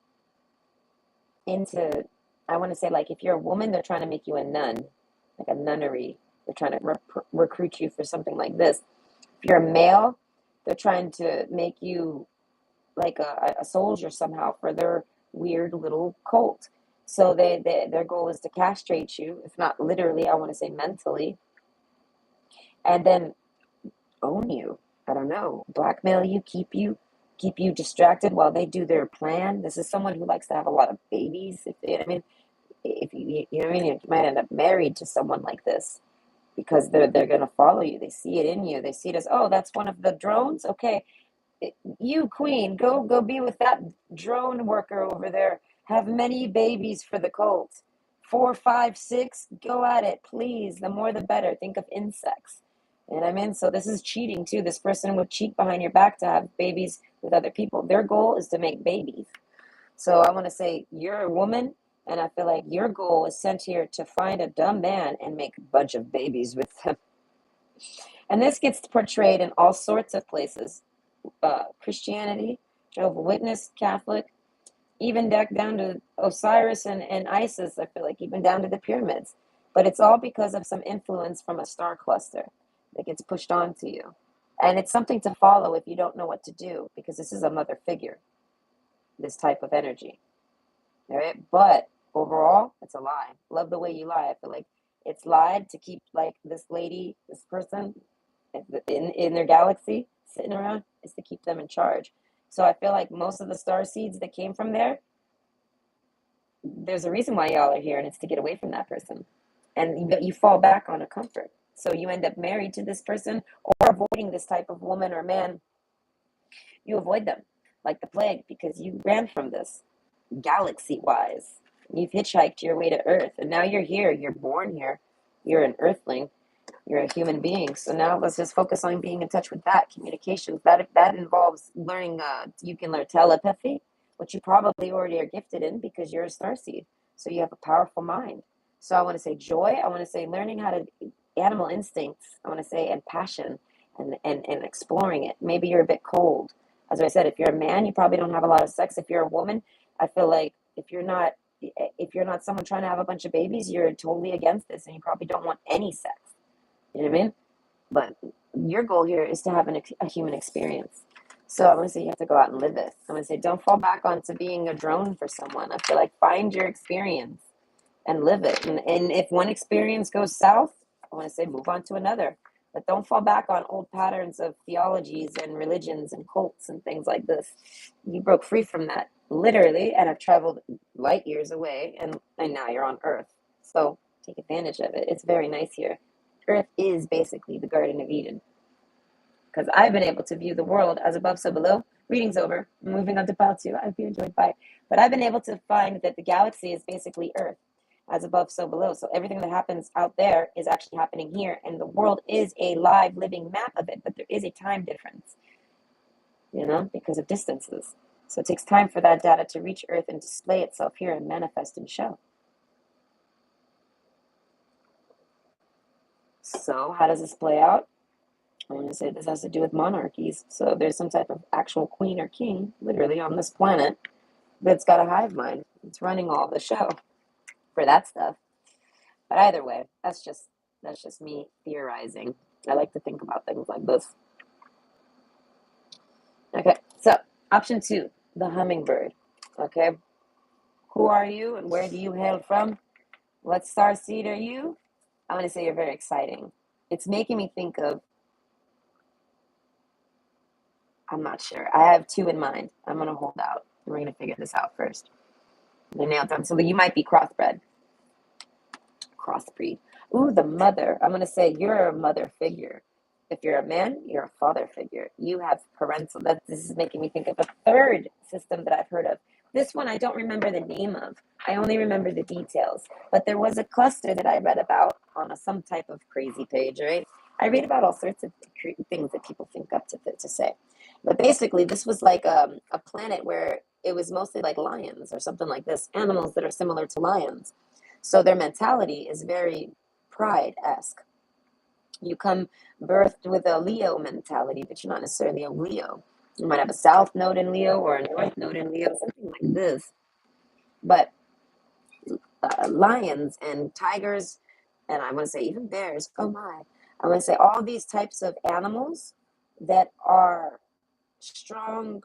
into, I want to say, like, if you're a woman, they're trying to make you a nun, like a nunnery. They're trying to recruit you for something like this. If you're a male, they're trying to make you like a soldier somehow for their weird little cult. So their goal is to castrate you, if not literally, I want to say mentally, and then own you. I don't know, blackmail you, keep you distracted while they do their plan. This is someone who likes to have a lot of babies. I mean, if you know what I mean, you might end up married to someone like this because they're gonna follow you. They see it in you. They see it as, oh, that's one of the drones. Okay, you queen, go be with that drone worker over there. Have many babies for the cult. 4, 5, 6, go at it, please. The more the better. Think of insects. You know what I mean? So this is cheating too. This person would cheat behind your back to have babies with other people. Their goal is to make babies. So I want to say you're a woman, and I feel like your goal is sent here to find a dumb man and make a bunch of babies with him. And this gets portrayed in all sorts of places. Christianity, Jehovah's Witness, Catholic, even down to Osiris and Isis, I feel like, even down to the pyramids. But it's all because of some influence from a star cluster that gets pushed onto you. And it's something to follow if you don't know what to do, because this is a mother figure, this type of energy. All right. But overall, it's a lie. Love the way you lie. I feel like it's lied to keep like this lady, this person in their galaxy sitting around is to keep them in charge. So I feel like most of the star seeds that came from there's a reason why y'all are here, and it's to get away from that person. And you fall back on a comfort. So you end up married to this person or avoiding this type of woman or man. You avoid them like the plague because you ran from this galaxy wise. You've hitchhiked your way to Earth, and now you're here. You're born here. You're an earthling. You're a human being. So now let's just focus on being in touch with that communications. That involves learning. You can learn telepathy, which you probably already are gifted in because you're a starseed. So you have a powerful mind. So I want to say joy. I want to say learning how to animal instincts. I want to say and passion and exploring it. Maybe you're a bit cold. As I said, if you're a man, you probably don't have a lot of sex. If you're a woman, I feel like if you're not someone trying to have a bunch of babies, you're totally against this, and you probably don't want any sex. You know what I mean? But your goal here is to have a human experience. So I'm going to say you have to go out and live it. I'm going to say don't fall back onto being a drone for someone. I feel like find your experience and live it. And if one experience goes south, I want to say move on to another. But don't fall back on old patterns of theologies and religions and cults and things like this. You broke free from that, literally, and have traveled light years away, and now you're on Earth. So take advantage of it. It's very nice here. Earth is basically the Garden of Eden. Because I've been able to view the world as above, so below. Reading's over. Moving on to part two. I hope you enjoyed. Bye. But I've been able to find that the galaxy is basically Earth, as above, so below. So everything that happens out there is actually happening here, and the world is a live, living map of it. But there is a time difference, because of distances. So it takes time for that data to reach Earth and display itself here and manifest and show. So how does this play out? I'm going to say this has to do with monarchies. So there's some type of actual queen or king, literally, on this planet that's got a hive mind. It's running all the show for that stuff. But either way, that's just me theorizing. I like to think about things like this. Okay, so option 2, the hummingbird. Okay, who are you and where do you hail from? What star seed are you? I'm going to say you're very exciting. It's making me think of, I'm not sure. I have 2 in mind. I'm going to hold out. We're going to figure this out first. The nail down. So you might be crossbred. Crossbreed. Ooh, the mother. I'm going to say you're a mother figure. If you're a man, you're a father figure. You have parental. This is making me think of a third system that I've heard of. This one I don't remember the name of. I only remember the details. But there was a cluster that I read about on some type of crazy page, right? I read about all sorts of things that people think up to say. But basically, this was like a planet where it was mostly like lions or something like this, animals that are similar to lions. So their mentality is very pride-esque. You come birthed with a Leo mentality, but you're not necessarily a Leo. You might have a South node in Leo or a North node in Leo, something like this. But lions and tigers, and I want to say even bears, oh my, I want to say all these types of animals that are strong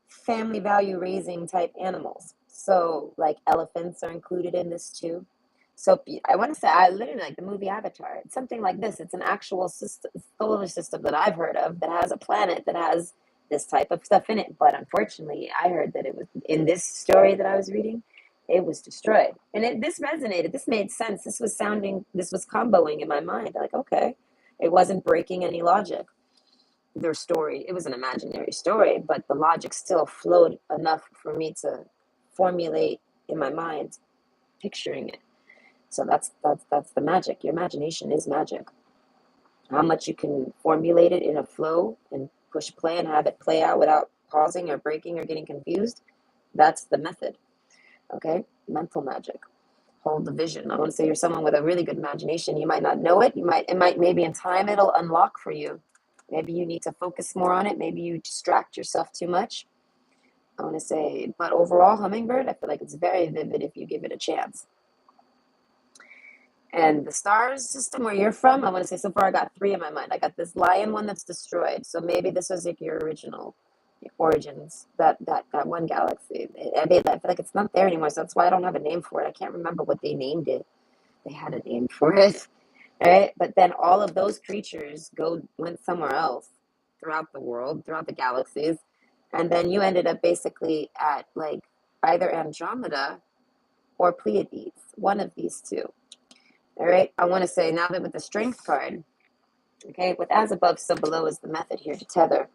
family value raising type animals. So, like elephants are included in this too. So, I want to say, I literally like the movie Avatar. It's something like this. It's an actual solar system that I've heard of that has a planet that has this type of stuff in it. But unfortunately, I heard that it was in this story that I was reading, it was destroyed. And this resonated. This made sense. This was comboing in my mind. Like, okay, it wasn't breaking any logic, their story. It was an imaginary story, but the logic still flowed enough for me to formulate in my mind, picturing it. So that's the magic. Your imagination is magic. How much you can formulate it in a flow and push play and have it play out without pausing or breaking or getting confused. That's the method. Okay? Mental magic. Hold the vision. I want to say you're someone with a really good imagination. You might not know it. Maybe in time it'll unlock for you. Maybe you need to focus more on it. Maybe you distract yourself too much. I want to say, but overall, hummingbird, I feel like it's very vivid if you give it a chance. And the stars system where you're from, I want to say so far I got three in my mind. I got this lion one that's destroyed. So maybe this was like your original origins, that one galaxy. I feel like it's not there anymore. So that's why I don't have a name for it. I can't remember what they named it. They had a name for it. All right. But then all of those creatures went somewhere else throughout the world, throughout the galaxies. And then you ended up basically at like either Andromeda or Pleiades, one of these two. All right. I want to say now that with the strength card, okay, with as above, so below is the method here to tether.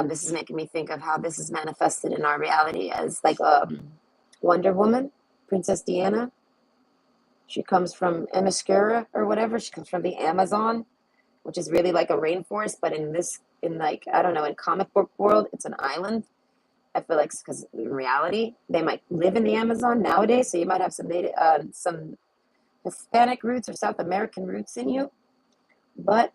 This is making me think of how this is manifested in our reality as like Wonder Woman, Princess Diana. She comes from Themyscira or whatever. She comes from the Amazon, which is really like a rainforest, but in like, I don't know, in comic book world, it's an island. I feel like because in reality, they might live in the Amazon nowadays, so you might have some Hispanic roots or South American roots in you, but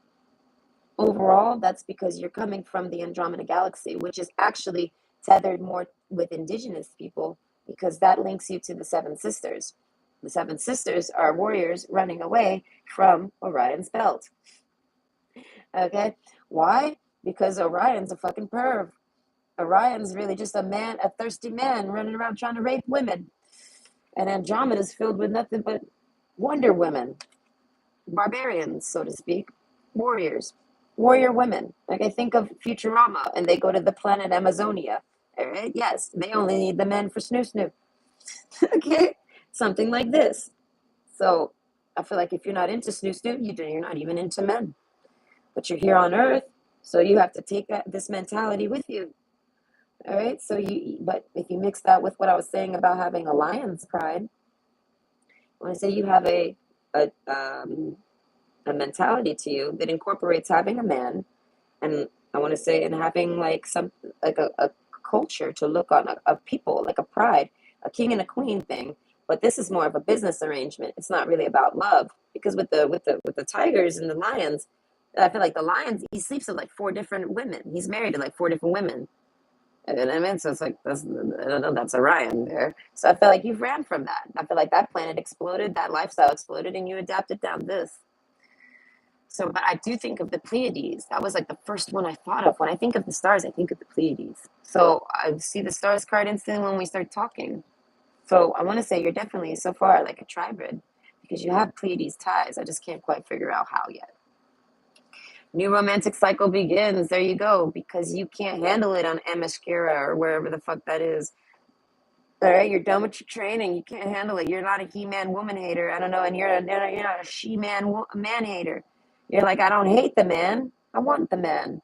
overall, that's because you're coming from the Andromeda Galaxy, which is actually tethered more with indigenous people because that links you to the Seven Sisters. The Seven Sisters are warriors running away from Orion's belt. Okay? Why? Because Orion's a fucking perv. Orion's really just a thirsty man running around trying to rape women. And Andromeda's filled with nothing but wonder women, barbarians, so to speak, warriors, warrior women. Like I think of Futurama, and they go to the planet Amazonia. All right, yes, they only need the men for snoo snoo. Okay, something like this. So I feel like if you're not into snoo snoo, you're not even into men. But you're here on Earth, so you have to take this mentality with you. All right, but if you mix that with what I was saying about having a lion's pride, when I say you have a um, a mentality to you that incorporates having a man, and I want to say and having like a culture to look on a people like a pride, a king and a queen thing. But this is more of a business arrangement. It's not really about love because with the tigers and the lions, I feel like the lions he sleeps with like four different women. He's married to like four different women. And I mean, so it's like I don't know, that's Orion there. So I feel like you've ran from that. I feel like that planet exploded, that lifestyle exploded, and you adapted down this. So, but I do think of the Pleiades. That was like the first one I thought of. When I think of the stars, I think of the Pleiades. So I see the stars card instantly when we start talking. So I want to say you're definitely so far like a tribrid because you have Pleiades ties. I just can't quite figure out how yet. New romantic cycle begins. There you go. Because you can't handle it on Themyscira or wherever the fuck that is. All right, you're done with your training. You can't handle it. You're not a he-man woman hater. I don't know, and you're not a she-man man hater. You're like, I don't hate the man. I want the man.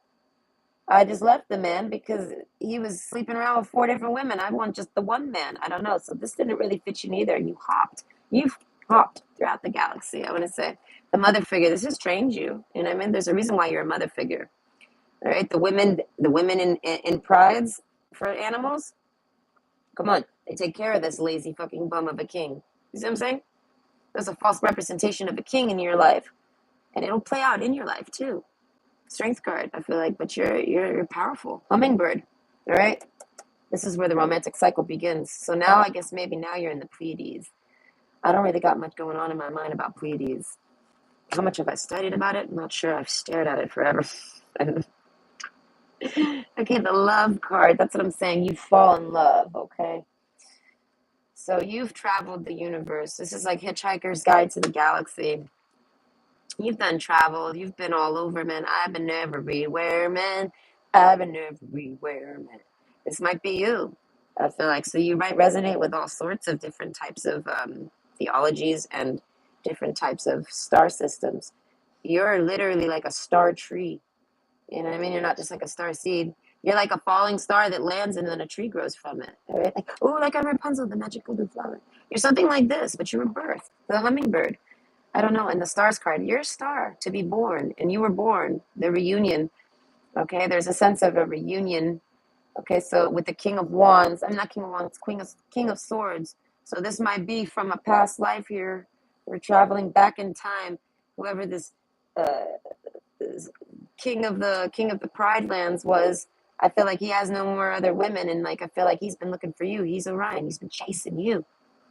I just left the man because he was sleeping around with four different women. I want just the one man. I don't know. So this didn't really fit you neither. You hopped. You've hopped throughout the galaxy. I want to say the mother figure. This has trained you. You know what I mean? There's a reason why you're a mother figure. All right. The women in prides for animals. Come on, they take care of this lazy fucking bum of a king. You see what I'm saying? There's a false representation of a king in your life, and it'll play out in your life too. Strength card, I feel like, but you're powerful. Hummingbird, all right. This is where the romantic cycle begins. So now I guess maybe now you're in the Pleiades. I don't really got much going on in my mind about Pleiades. How much have I studied about it? I'm not sure. I've stared at it forever. Okay, the love card. That's what I'm saying. You fall in love, okay? So you've traveled the universe. This is like Hitchhiker's Guide to the Galaxy. You've done travel. You've been all over, man. I've been everywhere, man. I've been everywhere, man. This might be you. I feel like so you might resonate with all sorts of different types of theologies and different types of star systems. You're literally like a star tree. You know what I mean? You're not just like a star seed. You're like a falling star that lands and then a tree grows from it. Right? Like, oh, like a Rapunzel, the magical blue flower. You're something like this, but you were birthed. The hummingbird. I don't know. And the stars card, you're a star to be born, and you were born. The reunion. Okay, there's a sense of a reunion. Okay, so with the King of Wands, I'm not King of Wands, King of Swords. So this might be from a past life here. We're traveling back in time. Whoever uh, this King of the Pride Lands was, I feel like he has no more other women, and like I feel like he's been looking for you. He's Orion. He's been chasing you.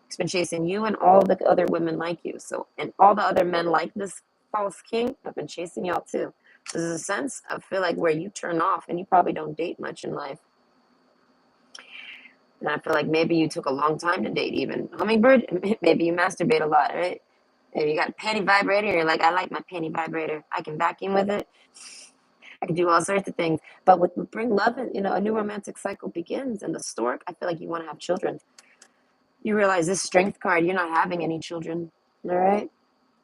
He's been chasing you and all the other women like you. So, and all the other men like this false king have been chasing y'all too. So there's a sense I feel like where you turn off and you probably don't date much in life. And I feel like maybe you took a long time to date even. Hummingbird, maybe you masturbate a lot, right? Maybe you got a penny vibrator, you're like, I like my penny vibrator. I can vacuum with it. I can do all sorts of things. But with bring love in, a new romantic cycle begins. And the stork, I feel like you want to have children. You realize this strength card, you're not having any children. All right?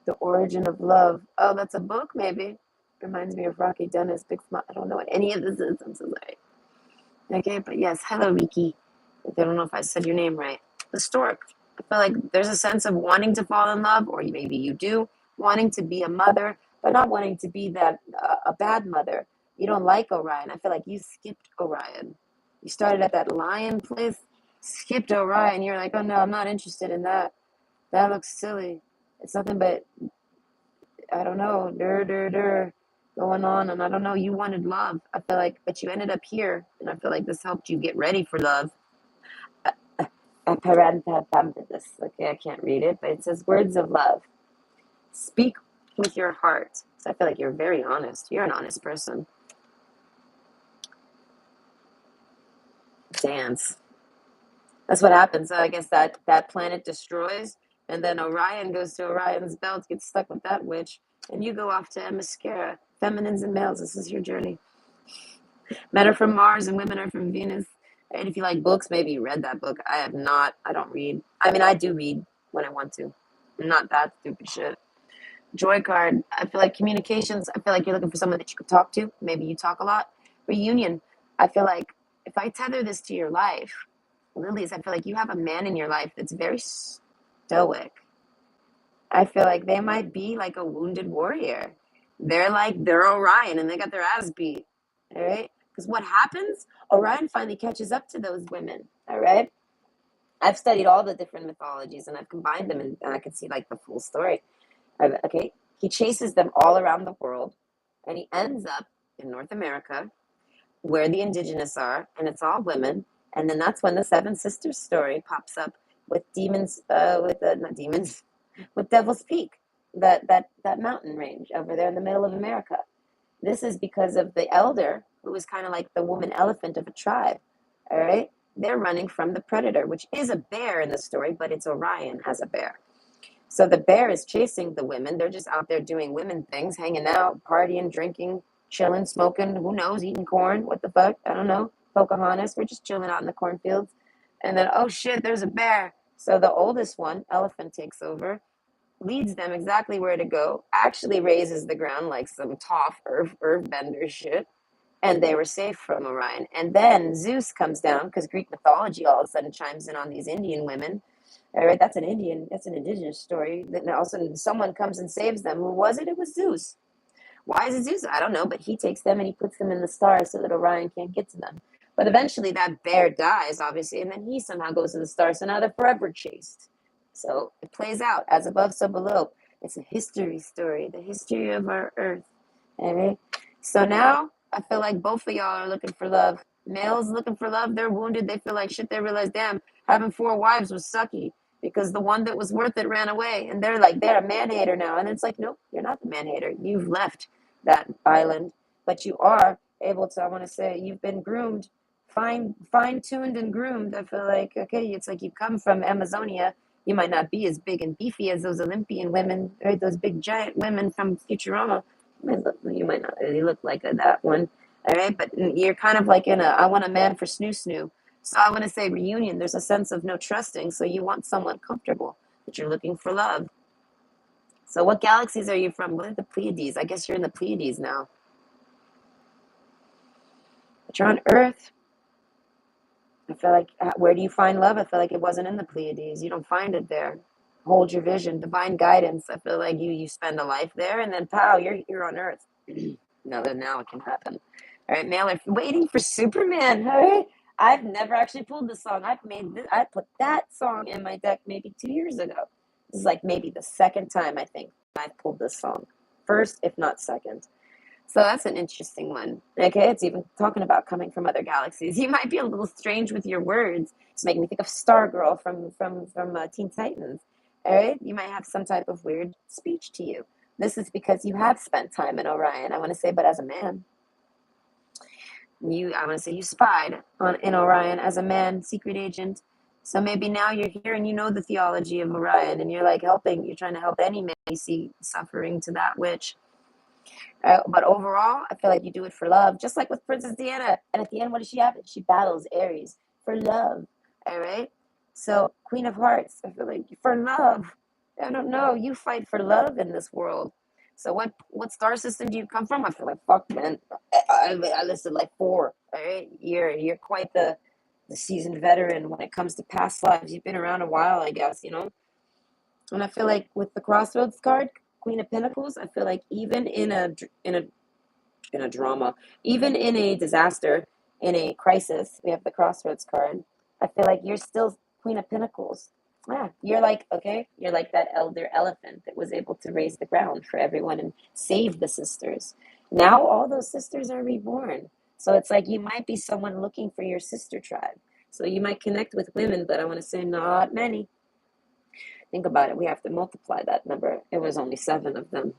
The origin of love. Oh, that's a book, maybe. Reminds me of Rocky Dennis, Big Smile. I don't know what any of this is. I'm so sorry. Okay, but yes, hello, Riki. I don't know if I said your name right. The stork. I feel like there's a sense of wanting to fall in love, or maybe you do, wanting to be a mother, but not wanting to be that a bad mother. You don't like Orion. I feel like you skipped Orion. You started at that lion place, skipped Orion. You're like, oh no, I'm not interested in that. That looks silly. It's nothing but I don't know, going on, and I don't know. You wanted love. I feel like, but you ended up here, and I feel like this helped you get ready for love. Okay, I can't read it, but it says words of love. Speak with your heart. So I feel like you're very honest. You're an honest person. Dance. That's what happens. So I guess that planet destroys, and then Orion goes to Orion's belt, gets stuck with that witch, and you go off to Themyscira. Feminines and males. This is your journey. Men are from Mars and women are from Venus. And if you like books, maybe you read that book. I have not. I don't read. I mean, I do read when I want to. Not that stupid shit. Joy card. I feel like communications. I feel like you're looking for someone that you could talk to. Maybe you talk a lot. Reunion. I feel like if I tether this to your life, Lilies, I feel like you have a man in your life that's very stoic. I feel like they might be like a wounded warrior. They're Orion and they got their ass beat. All right. Because what happens? Orion finally catches up to those women. All right. I've studied all the different mythologies and I've combined them and I can see like the full story. Okay. He chases them all around the world and he ends up in North America where the indigenous are, and it's all women. And then that's when the Seven Sisters story pops up with demons, not demons, with Devil's Peak, that mountain range over there in the middle of America. This is because of the elder, who is kind of like the woman elephant of a tribe. All right, they're running from the predator, which is a bear in the story, but it's Orion as a bear. So the bear is chasing the women. They're just out there doing women things, hanging out, partying, drinking, chilling, smoking. Who knows? Eating corn. What the fuck? I don't know. Pocahontas. We're just chilling out in the cornfields. And then, oh shit, there's a bear. So the oldest one, Elephant, takes over, leads them exactly where to go, actually raises the ground like some tough earthbender shit. And they were safe from Orion. And then Zeus comes down because Greek mythology all of a sudden chimes in on these Indian women. All right, that's an indigenous story. Then all of a sudden someone comes and saves them. Who was it? It was Zeus. Why is it Zeus? I don't know, but he takes them and he puts them in the stars so that Orion can't get to them. But eventually that bear dies, obviously, and then he somehow goes to the stars. So now they're forever chased. So it plays out as above, so below. It's a history story, the history of our earth. All right. So now I feel like both of y'all are looking for love. Males looking for love, they're wounded. They feel like shit. They realize, damn, having four wives was sucky because the one that was worth it ran away. And they're like, they're a man hater now. And it's like, nope, you're not the man hater. You've left that island, but you are able to, I want to say, you've been groomed, fine-tuned and groomed. I feel like, okay, it's like you come from Amazonia. You might not be as big and beefy as those Olympian women, right? Those big giant women from Futurama. You might not really look like that one, all right? But you're kind of like in a, I want a man for snoo snoo. So I want to say reunion. There's a sense of no trusting. So you want someone comfortable, but you're looking for love. So what galaxies are you from? What are the Pleiades? I guess you're in the Pleiades now. But you're on Earth. feel like, where do you find love? I feel like it wasn't in the Pleiades. You don't find it there. Hold your vision, divine guidance. I feel like you spend a life there, and then pow, you're on Earth. Now it can happen. All right, Mailer, waiting for Superman. All right, I've never actually pulled this song. I put that song in my deck maybe 2 years ago. This is like maybe the second time I think I've pulled this song. First, if not second. So that's an interesting one. Okay, it's even talking about coming from other galaxies. You might be a little strange with your words. It's making me think of Stargirl from Teen Titans. All right, you might have some type of weird speech to you. This is because you have spent time in Orion. I want to say, but as a man, I want to say you spied in Orion as a man, secret agent. So maybe now you're here and you know the theology of Orion, and you're like helping. You're trying to help any man you see suffering to that which. But overall, I feel like you do it for love, just like with Princess Diana. And at the end, what does she have? She battles Ares for love. All right. So Queen of Hearts, I feel like for love. I don't know. You fight for love in this world. So what star system do you come from? I feel like fuck man. I listed like four. All right. You're quite the seasoned veteran when it comes to past lives. You've been around a while, I guess. And I feel like with the Crossroads card, Queen of Pentacles, I feel like even in a drama, even in a disaster, in a crisis, we have the Crossroads card. I feel like you're still Queen of Pentacles. Yeah, you're like that elder elephant that was able to raise the ground for everyone and save the sisters. Now all those sisters are reborn. So it's like you might be someone looking for your sister tribe. So you might connect with women, but I want to say not many. Think about it. We have to multiply that number. It was only 7 of them.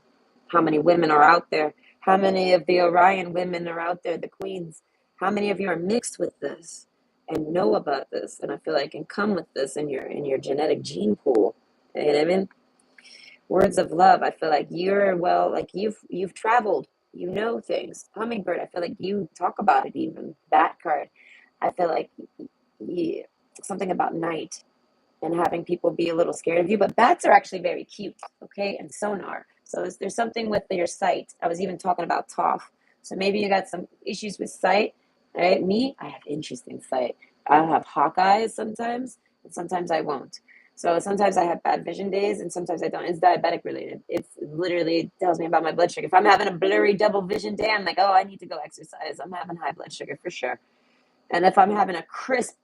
How many women are out there? How many of the Orion women are out there, the queens? How many of you are mixed with this and know about this? And I feel like can come with this in your genetic gene pool. You know what I mean? Words of love. I feel like like you've traveled. You know things. Hummingbird. I feel like you talk about it even. Bat card. I feel like you, something about night and having people be a little scared of you. But bats are actually very cute, okay? And sonar. So there's something with your sight. I was even talking about Toph. So maybe you got some issues with sight. Right? Me, I have interesting sight. I'll have hawk eyes sometimes, and sometimes I won't. So sometimes I have bad vision days, and sometimes I don't. It's diabetic related. It's literally tells me about my blood sugar. If I'm having a blurry double vision day, I'm like, oh, I need to go exercise. I'm having high blood sugar for sure. And if I'm having a crisp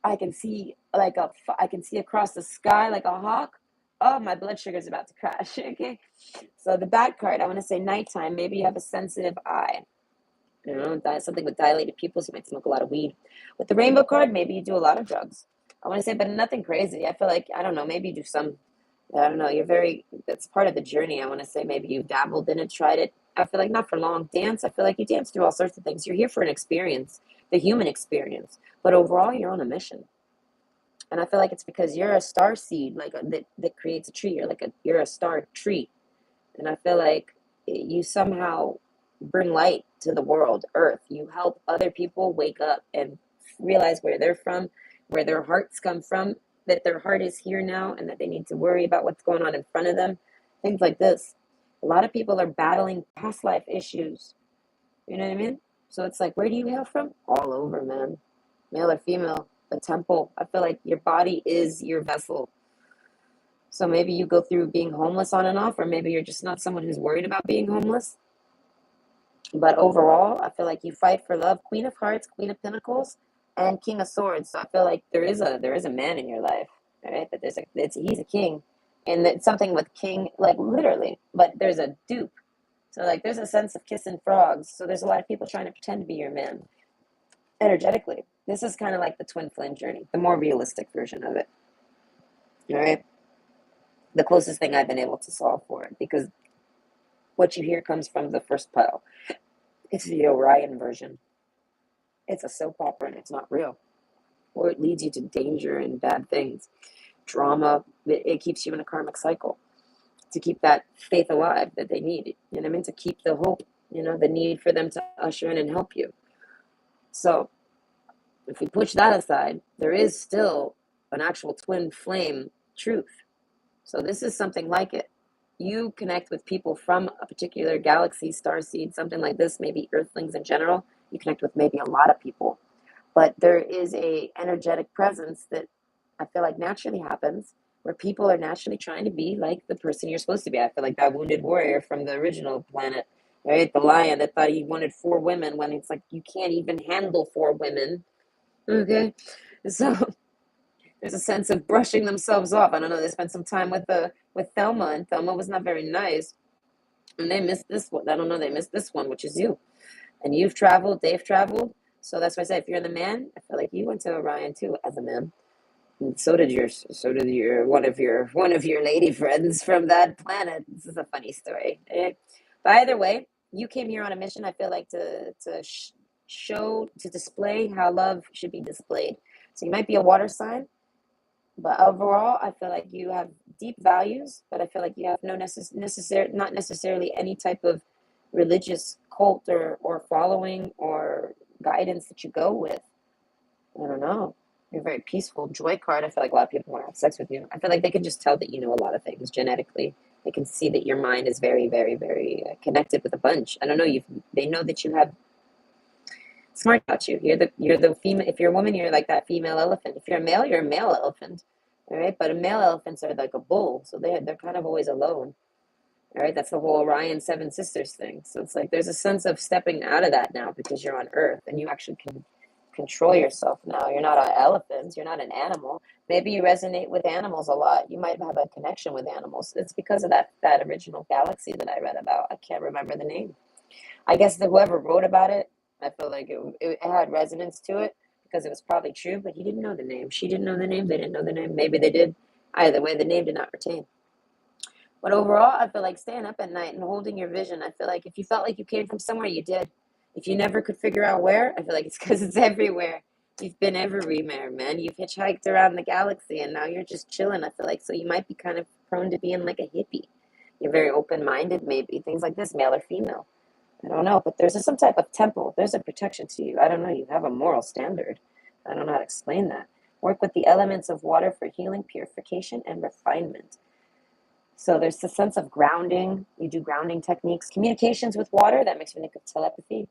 I can see I can see across the sky like a hawk. Oh, my blood sugar is about to crash. Okay, so the back card, I want to say nighttime. Maybe you have a sensitive eye. Something with dilated pupils. You might smoke a lot of weed. With the rainbow card, maybe you do a lot of drugs. I want to say, but nothing crazy. I feel like I don't know. Maybe you do some. I don't know. That's part of the journey. I want to say maybe you dabbled in it, tried it. I feel like not for long. Dance. I feel like you dance through all sorts of things. You're here for an experience, the human experience. But overall, you're on a mission. And I feel like it's because you're a star seed, that creates a tree. You're a star tree, and I feel like you somehow bring light to the world, Earth. You help other people wake up and realize where they're from, where their hearts come from, that their heart is here now, and that they need to worry about what's going on in front of them. Things like this. A lot of people are battling past life issues. You know what I mean? So it's like, where do you hail from? All over, man. Male or female, the temple. I feel like your body is your vessel. So maybe you go through being homeless on and off, or maybe you're just not someone who's worried about being homeless. But overall, I feel like you fight for love. Queen of Hearts, Queen of Pentacles, and King of Swords. So I feel like there is a man in your life, right? But he's a king, and it's something with king, like literally. But there's a dupe. So like there's a sense of kissing frogs. So there's a lot of people trying to pretend to be your man energetically. This is kind of like the twin flame journey, the more realistic version of it. All right. The closest thing I've been able to solve for it, because what you hear comes from the first pile. It's the Orion version. It's a soap opera and it's not real. Or it leads you to danger and bad things. Drama, it keeps you in a karmic cycle to keep that faith alive that they need. You know what I mean? To keep the hope, the need for them to usher in and help you. So if we push that aside, there is still an actual twin flame truth. So this is something like it. You connect with people from a particular galaxy, starseed, something like this, maybe earthlings in general. You connect with maybe a lot of people. But there is a energetic presence that I feel like naturally happens where people are naturally trying to be like the person you're supposed to be. I feel like that wounded warrior from the original planet, right? The lion that thought he wanted four women when it's like you can't even handle four women. Okay. So there's a sense of brushing themselves off. I don't know. They spent some time with Thelma, and Thelma was not very nice. And they missed this one. I don't know. They missed this one, which is you. And you've traveled. They've traveled. So that's why I say, if you're the man, I feel like you went to Orion too as a man. And so did your one of your lady friends from that planet. This is a funny story. But either way, you came here on a mission. I feel like to display how love should be displayed. So you might be a water sign, but overall, I feel like you have deep values, but I feel like you have no not necessarily any type of religious cult or following or guidance that you go with. I don't know. You're very peaceful. Joy card. I feel like a lot of people want to have sex with you. I feel like they can just tell that you know a lot of things genetically. They can see that your mind is very, very, very connected with a bunch. I don't know. They know that you have smart about you. You're the female. If you're a woman, you're like that female elephant. If you're a male, you're a male elephant. All right, but a male elephants are like a bull, so they're kind of always alone. All right, that's the whole Orion Seven Sisters thing. So it's like there's a sense of stepping out of that now because you're on Earth and you actually can control yourself now. You're not an elephant. You're not an animal. Maybe you resonate with animals a lot. You might have a connection with animals. It's because of that original galaxy that I read about. I can't remember the name. I guess that whoever wrote about it, I feel like it had resonance to it because it was probably true, but he didn't know the name. She didn't know the name. They didn't know the name. Maybe they did. Either way, the name did not retain. But overall, I feel like staying up at night and holding your vision. I feel like if you felt like you came from somewhere, you did. If you never could figure out where, I feel like it's because it's everywhere. You've been everywhere, man. You've hitchhiked around the galaxy and now you're just chilling. I feel like so you might be kind of prone to being like a hippie. You're very open minded, maybe. Things like this, male or female. I don't know, but there's some type of temple. There's a protection to you. I don't know. You have a moral standard. I don't know how to explain that. Work with the elements of water for healing, purification, and refinement. So there's a sense of grounding. You do grounding techniques, communications with water. That makes me think of telepathy.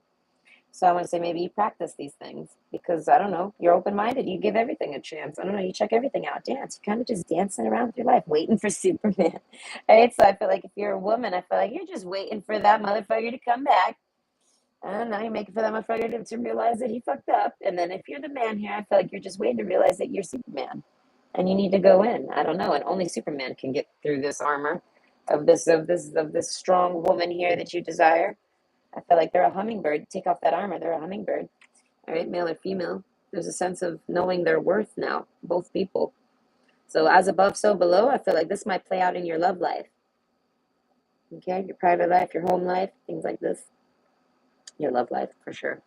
So I want to say maybe you practice these things because I don't know. You're open minded. You give everything a chance. I don't know. You check everything out. Dance. You're kind of just dancing around with your life, waiting for Superman. Right? So I feel like if you're a woman, I feel like you're just waiting for that motherfucker to come back. I don't know. You're making for that motherfucker to realize that he fucked up. And then if you're the man here, I feel like you're just waiting to realize that you're Superman and you need to go in. I don't know, and only Superman can get through this armor of this strong woman here that you desire. I feel like they're a hummingbird. Take off that armor, they're a hummingbird. All right, male or female. There's a sense of knowing their worth now, both people. So as above, so below. I feel like this might play out in your love life. Okay, your private life, your home life, things like this. Your love life for sure.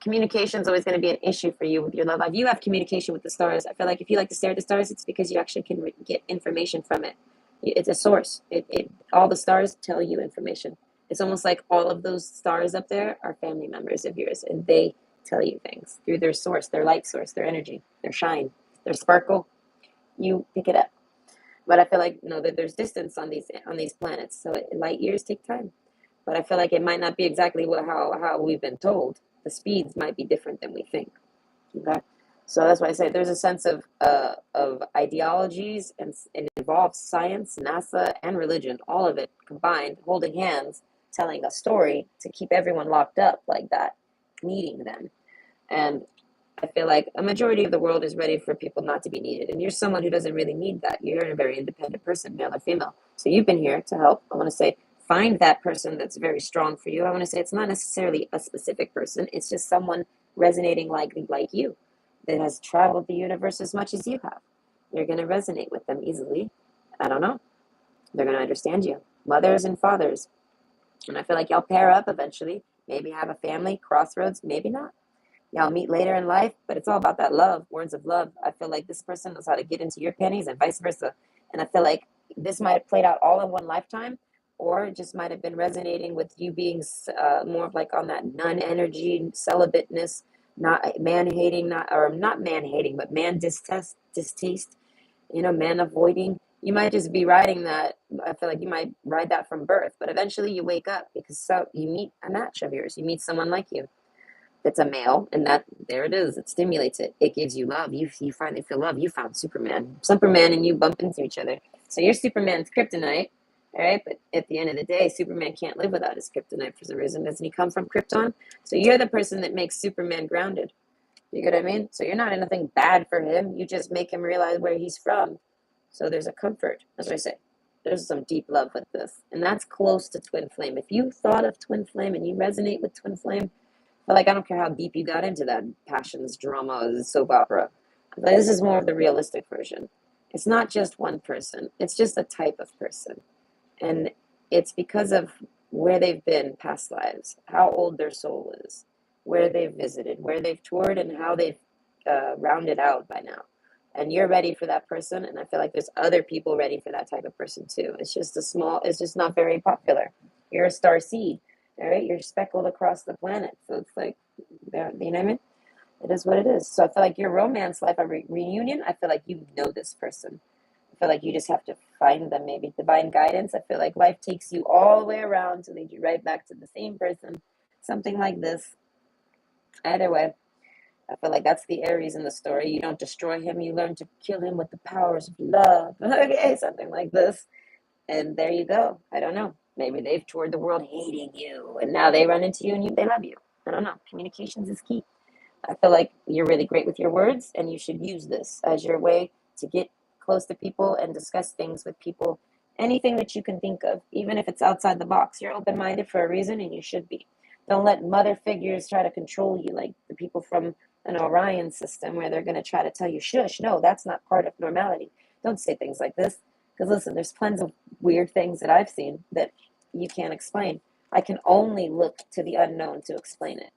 Communication is always going to be an issue for you with your love life. You have communication with the stars. I feel like if you like to stare at the stars, it's because you actually can get information from it. It's a source. All the stars tell you information. It's almost like all of those stars up there are family members of yours, and they tell you things through their source, their light source, their energy, their shine, their sparkle. You pick it up. But I feel like that there's distance on these planets, so light years take time. But I feel like it might not be exactly how we've been told. The speeds might be different than we think. Okay, so that's why I say there's a sense of ideologies, and it involves science, NASA, and religion, all of it combined, holding hands, telling a story to keep everyone locked up like that, needing them. And I feel like a majority of the world is ready for people not to be needed. And you're someone who doesn't really need that. You're a very independent person, male or female. So you've been here to help. I want to say, find that person that's very strong for you. I want to say it's not necessarily a specific person. It's just someone resonating like you that has traveled the universe as much as you have. You're going to resonate with them easily. I don't know. They're going to understand you. Mothers and fathers. And I feel like y'all pair up eventually. Maybe have a family, crossroads, maybe not. Y'all meet later in life, but it's all about that love, words of love. I feel like this person knows how to get into your panties and vice versa. And I feel like this might have played out all in one lifetime, or it just might have been resonating with you being more of like on that nun energy, celibateness, not man hating, not man hating, but man distaste, man avoiding. You might just be riding that. I feel like you might ride that from birth, but eventually you wake up because you meet a match of yours. You meet someone like you. It's a male, and that there it is. It stimulates it. It gives you love. You finally feel love. You found Superman. Superman and you bump into each other. So you're Superman's kryptonite, all right? But at the end of the day, Superman can't live without his kryptonite for some reason. Doesn't he come from Krypton? So you're the person that makes Superman grounded. You get what I mean? So you're not anything bad for him. You just make him realize where he's from. So there's a comfort. That's what I say. There's some deep love with this. And that's close to twin flame. If you thought of twin flame and you resonate with twin flame, but like I don't care how deep you got into that passions, drama, soap opera. But this is more of the realistic version. It's not just one person. It's just a type of person. And it's because of where they've been past lives, how old their soul is, where they've visited, where they've toured, and how they've rounded out by now. And you're ready for that person, and I feel like there's other people ready for that type of person too. It's just not very popular. You're a star seed, all right? You're speckled across the planet, so it's like, you know what I mean? It is what it is. So I feel like your romance life, a reunion, I feel like you know this person. I feel like you just have to find them, maybe divine guidance. I feel like life takes you all the way around to lead you right back to the same person. Something like this. Either way, I feel like that's the Aries in the story. You don't destroy him, you learn to kill him with the powers of love. Okay, something like this. And there you go. I don't know. Maybe they've toured the world hating you, and now they run into you and they love you. I don't know. Communications is key. I feel like you're really great with your words, and you should use this as your way to get close to people and discuss things with people. Anything that you can think of, even if it's outside the box. You're open minded for a reason, and you should be. Don't let mother figures try to control you, like the people from an Orion system where they're going to try to tell you, shush, no, that's not part of normality. Don't say things like this. Because listen, there's plenty of weird things that I've seen that you can't explain. I can only look to the unknown to explain it.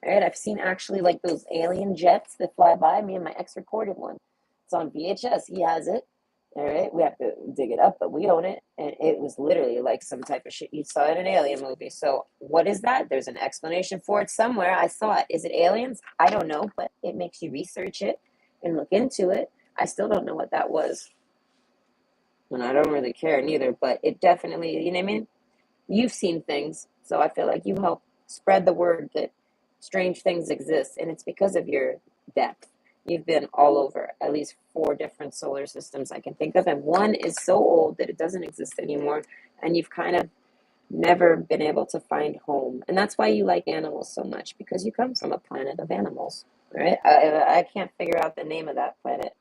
All right, I've seen actually like those alien jets that fly by. Me and my ex recorded one. It's on VHS. He has it. All right, we have to dig it up, but we own it. And it was literally like some type of shit you saw in an alien movie. So, what is that? There's an explanation for it somewhere. I saw it. Is it aliens? I don't know, but it makes you research it and look into it. I still don't know what that was. And I don't really care neither, but it definitely, you know what I mean? You've seen things. So, I feel like you help spread the word that strange things exist. And it's because of your depth. You've been all over at least 4 different solar systems I can think of, and one is so old that it doesn't exist anymore, and you've kind of never been able to find home. And that's why you like animals so much, because you come from a planet of animals, right? I can't figure out the name of that planet,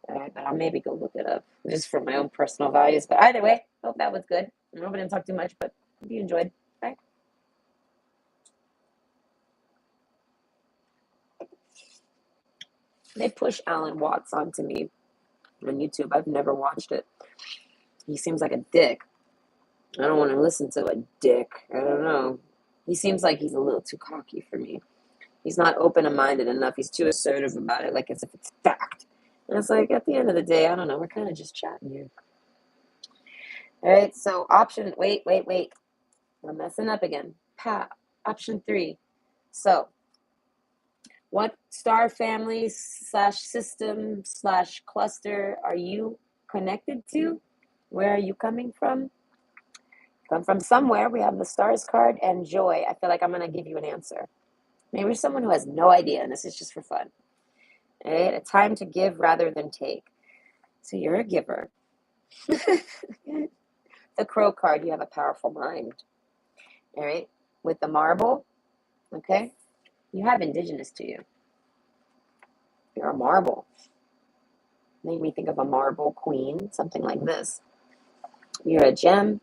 but I'll maybe go look it up just for my own personal values. But either way, hope that was good. I hope I didn't talk too much, but hope you enjoyed. Bye. They push Alan Watts onto me on YouTube. I've never watched it. He seems like a dick. I don't want to listen to a dick. I don't know. He seems like he's a little too cocky for me. He's not open-minded enough. He's too assertive about it, like as if it's fact. And it's like, at the end of the day, I don't know. We're kind of just chatting here. All right, so wait. I'm messing up again. Option 3. So, what star family / system / cluster are you connected to? Where are you coming from? Come from somewhere. We have the stars card and joy. I feel like I'm going to give you an answer. Maybe someone who has no idea, and this is just for fun. All right? A time to give rather than take. So you're a giver. The crow card, you have a powerful mind. All right? With the marble, okay? You have indigenous to you. You're a marble. Made me think of a marble queen, something like this. You're a gem,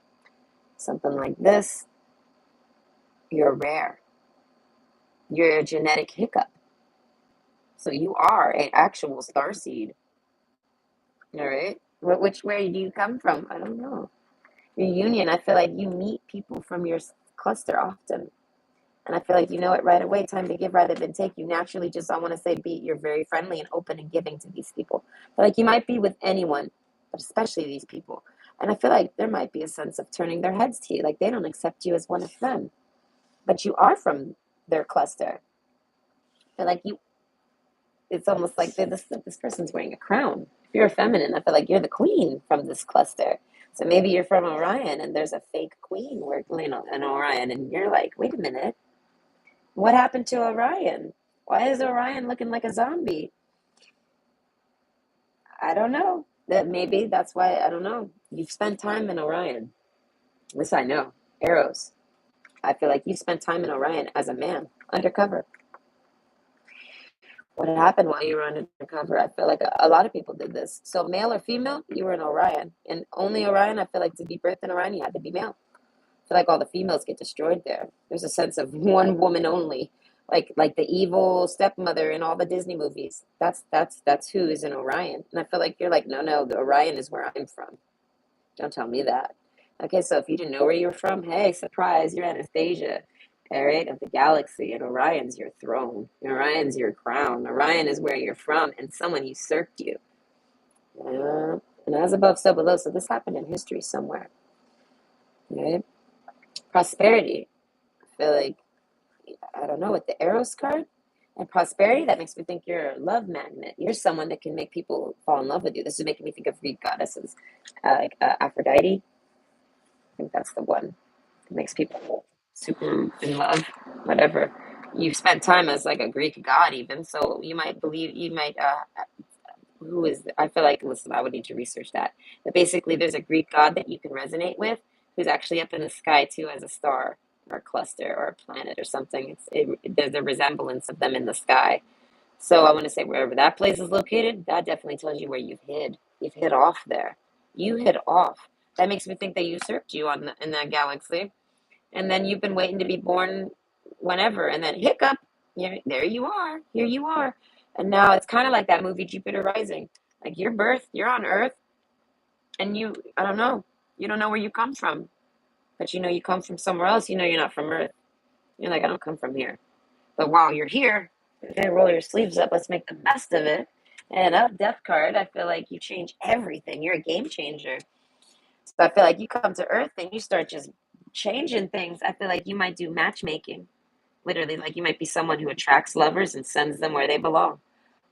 something like this. You're rare. You're a genetic hiccup. So you are an actual starseed. All right. Which way do you come from? I don't know. Your union, I feel like you meet people from your cluster often. And I feel like you know it right away. Time to give rather than take. You naturally just, I want to say, you're very friendly and open and giving to these people. But like you might be with anyone, but especially these people. And I feel like there might be a sense of turning their heads to you. Like they don't accept you as one of them. But you are from their cluster. I feel like it's almost like this person's wearing a crown. If you're a feminine, I feel like you're the queen from this cluster. So maybe you're from Orion and there's a fake queen working, an Orion, and you're like, wait a minute, What happened to Orion? Why is Orion looking like a zombie? I don't know. That maybe that's why I don't know. You've spent time in Orion. This I know. Arrows. I feel like you spent time in Orion as a man, undercover. What happened while you were undercover? I feel like a lot of people did this. So male or female, you were in Orion, and only Orion. I feel like to be birthed in Orion, you had to be male. I feel like all the females get destroyed there. There's a sense of one woman only, like the evil stepmother in all the Disney movies. That's who is in Orion. And I feel like you're like, no, no, the Orion is where I'm from. Don't tell me that. Okay, so if you didn't know where you're from, hey, surprise, you're Anastasia. All right, of the galaxy, and Orion's your throne. Orion's your crown. Orion is where you're from, and someone usurped you. And as above, so below. So this happened in history somewhere. Right? Prosperity. I feel like I don't know, with the Eros card and prosperity, that makes me think you're a love magnet. You're someone that can make people fall in love with you. This is making me think of Greek goddesses, like Aphrodite. I think that's the one that makes people super in love. Whatever. You've spent time as like a Greek god, even so you might believe you might. Who is? I feel like listen. I would need to research that. But basically, there's a Greek god that you can resonate with, who's actually up in the sky too, as a star or a cluster or a planet or something. There's a resemblance of them in the sky. So I want to say wherever that place is located, that definitely tells you where you've hid. You've hid off there. You hid off. That makes me think they usurped you in that galaxy, and then you've been waiting to be born whenever, and then hiccup, there you are, here you are, and now it's kind of like that movie Jupiter Rising, like your birth, you're on Earth, and I don't know, you don't know where you come from, but you know you come from somewhere else. You know you're not from Earth. You're like, I don't come from here, but while you're here, okay, roll your sleeves up. Let's make the best of it. And up Death card, I feel like you change everything. You're a game changer. So I feel like you come to Earth and you start just changing things. I feel like you might do matchmaking. Literally, like you might be someone who attracts lovers and sends them where they belong.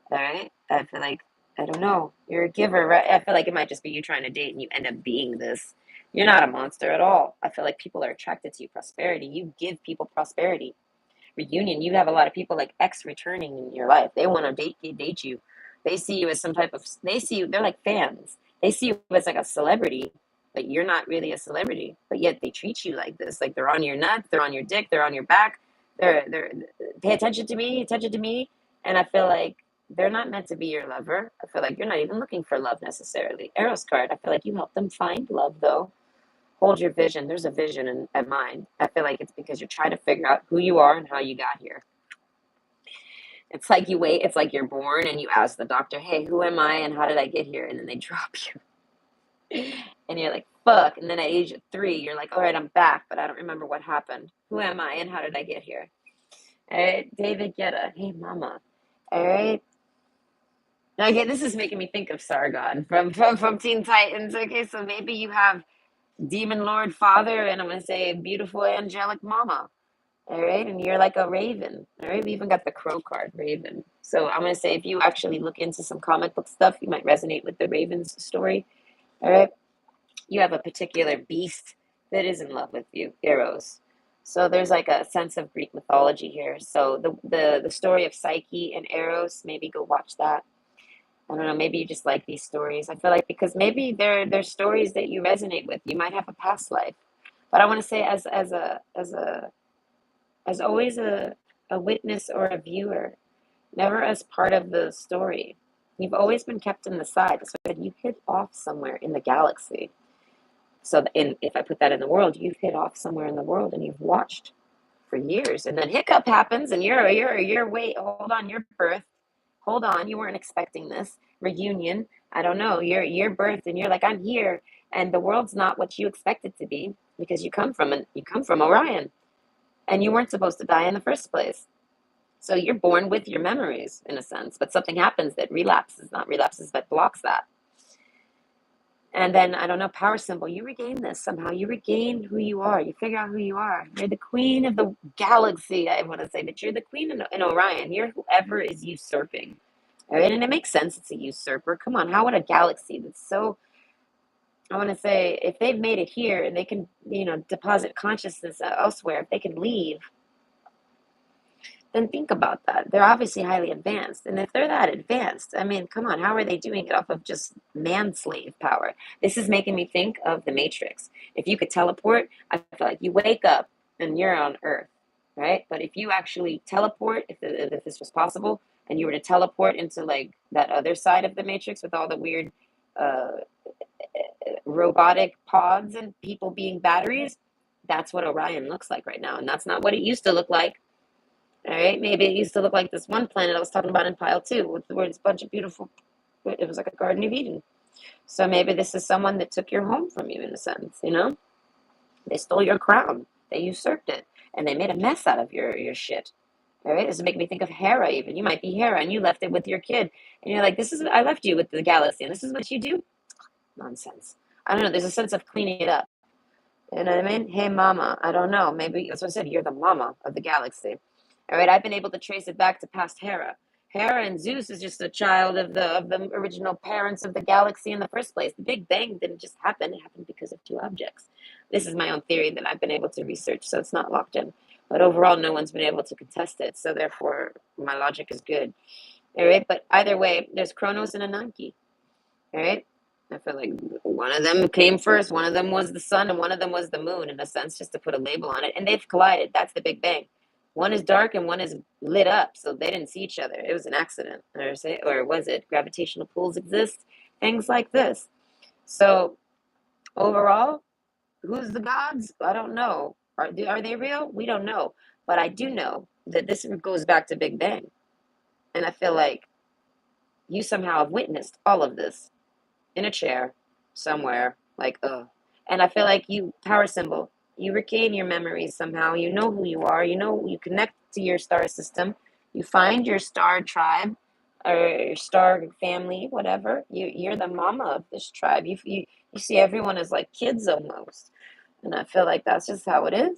All right. I feel like, I don't know, you're a giver, right? I feel like it might just be you trying to date and you end up being this. You're not a monster at all. I feel like people are attracted to you. Prosperity. You give people prosperity. Reunion. You have a lot of people like ex returning in your life. They want to date you. They see you as some type of, they see you, they're like fans. They see you as like a celebrity, but you're not really a celebrity. But yet they treat you like this. Like they're on your nuts, they're on your dick, they're on your back. They're pay attention to me. And I feel like they're not meant to be your lover. I feel like you're not even looking for love necessarily. Eros card. I feel like you help them find love though. Hold your vision. There's a vision in mine. I feel like it's because you're trying to figure out who you are and how you got here. It's like you wait, it's like you're born and you ask the doctor, hey, who am I and how did I get here? And then they drop you. And you're like, fuck. And then at age of 3, you're like, all right, I'm back, but I don't remember what happened. Who am I and how did I get here? All right, David Guetta. Hey, mama. All right. Now, again, this is making me think of Sargon from Teen Titans. Okay, so maybe you have Demon Lord Father, and I'm going to say beautiful angelic mama. All right. And you're like a raven. All right. We even got the crow card, raven. So I'm going to say if you actually look into some comic book stuff, you might resonate with the raven's story. All right. You have a particular beast that is in love with you, Eros. So there's like a sense of Greek mythology here. So the story of Psyche and Eros, maybe go watch that. I don't know, maybe you just like these stories. I feel like because maybe they're stories that you resonate with. You might have a past life. But I want to say as always a witness or a viewer, never as part of the story. You've always been kept in the side. So that you hid off somewhere in the galaxy. So if I put that in the world, you've hid off somewhere in the world and you've watched for years. And then hiccup happens and you're wait, hold on, your birth. Hold on, you weren't expecting this. Reunion. I don't know. You're birthed and you're like, I'm here. And the world's not what you expect it to be because you come from Orion and you weren't supposed to die in the first place. So you're born with your memories in a sense, but something happens that relapses, not relapses, but blocks that. And then, I don't know, power symbol, you regain this somehow. You regain who you are. You figure out who you are. You're the queen of the galaxy, I want to say, but you're the queen in Orion. You're whoever is usurping. All right. And it makes sense it's a usurper. Come on. How would a galaxy that's so, I want to say, if they've made it here and they can, deposit consciousness elsewhere, if they can leave, then think about that. They're obviously highly advanced. And if they're that advanced, I mean, come on, how are they doing it off of just man-slave power? This is making me think of the Matrix. If you could teleport, I feel like you wake up and you're on Earth, right? But if you actually teleport, if this was possible, and you were to teleport into like that other side of the Matrix with all the weird uh, robotic pods and people being batteries, that's what Orion looks like right now. And that's not what it used to look like. All right, maybe it used to look like this one planet I was talking about in Pile 2, where it's a bunch of beautiful, it was like a Garden of Eden. So maybe this is someone that took your home from you in a sense, you know? They stole your crown, they usurped it, and they made a mess out of your shit. All right, this is making me think of Hera even. You might be Hera and you left it with your kid. And you're like, this is, I left you with the galaxy, and this is what you do? Nonsense. I don't know, there's a sense of cleaning it up. You know what I mean? Hey, mama. I don't know. Maybe that's what I said. You're the mama of the galaxy. All right. I've been able to trace it back to past Hera. Hera and Zeus is just a child of the original parents of the galaxy in the first place. The Big Bang didn't just happen. It happened because of two objects. This is my own theory that I've been able to research, so it's not locked in. But overall, no one's been able to contest it. So therefore, my logic is good. All right. But either way, there's Kronos and Ananke. All right. I feel like one of them came first, one of them was the sun, and one of them was the moon, in a sense, just to put a label on it. And they've collided. That's the Big Bang. One is dark and one is lit up, so they didn't see each other. It was an accident, or was it? Gravitational pulls exist, things like this. So overall, who's the gods? I don't know. Are they real? We don't know. But I do know that this goes back to Big Bang. And I feel like you somehow have witnessed all of this in a chair somewhere, like, ugh. And I feel like you, power symbol, you regain your memories somehow. You know who you are. You know, you connect to your star system. You find your star tribe or your star family, whatever. You're the mama of this tribe. You see everyone as like kids almost. And I feel like that's just how it is.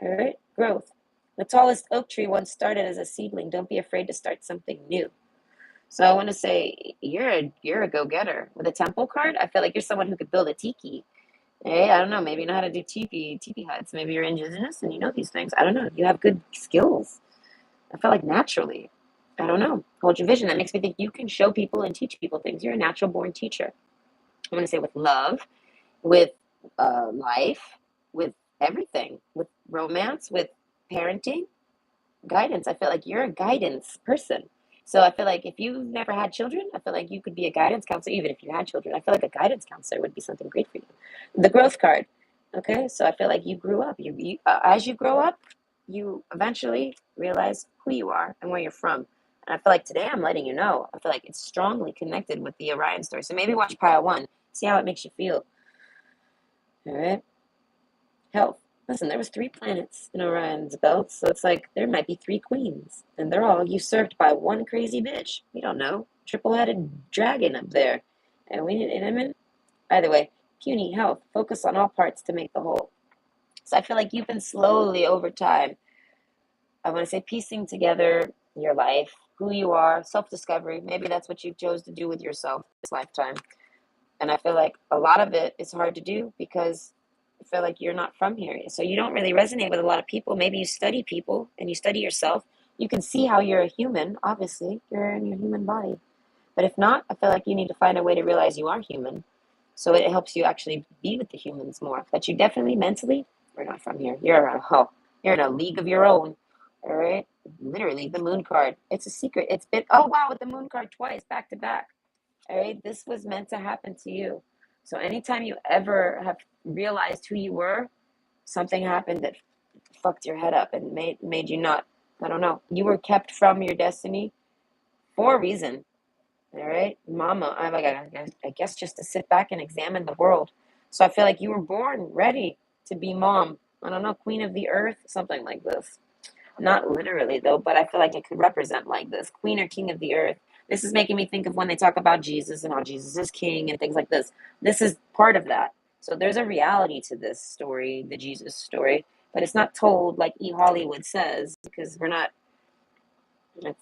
All right, growth. The tallest oak tree once started as a seedling. Don't be afraid to start something new. So I want to say you're a go getter with a temple card. I feel like you're someone who could build a tiki. Hey, I don't know. Maybe you know how to do teepee huts. Maybe you're indigenous and you know these things. I don't know. You have good skills. I feel like naturally. I don't know. Hold your vision. That makes me think you can show people and teach people things. You're a natural born teacher. I want to say with love, with life, with everything, with romance, with parenting, guidance. I feel like you're a guidance person. So I feel like if you've never had children, I feel like you could be a guidance counselor. Even if you had children, I feel like a guidance counselor would be something great for you. The growth card. Okay, so I feel like you grew up. As you grow up, you eventually realize who you are and where you're from. And I feel like today I'm letting you know. I feel like it's strongly connected with the Orion story. So maybe watch pile one, see how it makes you feel. All right. Health. Listen, there was three planets in Orion's belt, so it's like there might be three queens, and they're all usurped by one crazy bitch. We don't know. Triple-headed dragon up there. And we need, I mean, either way, puny health. Focus on all parts to make the whole. So I feel like you've been slowly over time, I want to say, piecing together your life, who you are, self-discovery. Maybe that's what you chose to do with yourself this lifetime. And I feel like a lot of it is hard to do because I feel like you're not from here. So you don't really resonate with a lot of people. Maybe you study people and you study yourself. You can see how you're a human. Obviously, you're in your human body. But if not, I feel like you need to find a way to realize you are human. So it helps you actually be with the humans more. But you definitely mentally, you're not from here. You're in a league of your own. All right? Literally, the moon card. It's a secret. It's been, oh wow, with the moon card twice, back to back. All right, this was meant to happen to you. So anytime you ever have realized who you were, something happened that fucked your head up and made you not. I don't know. You were kept from your destiny for a reason. All right, Mama. I guess just to sit back and examine the world. So I feel like you were born ready to be mom. I don't know, queen of the earth, something like this. Not literally, though, but I feel like it could represent like this queen or king of the earth. This is making me think of when they talk about Jesus and how Jesus is king and things like this. This is part of that. So there's a reality to this story, the Jesus story, but it's not told like E. Hollywood says because we're not,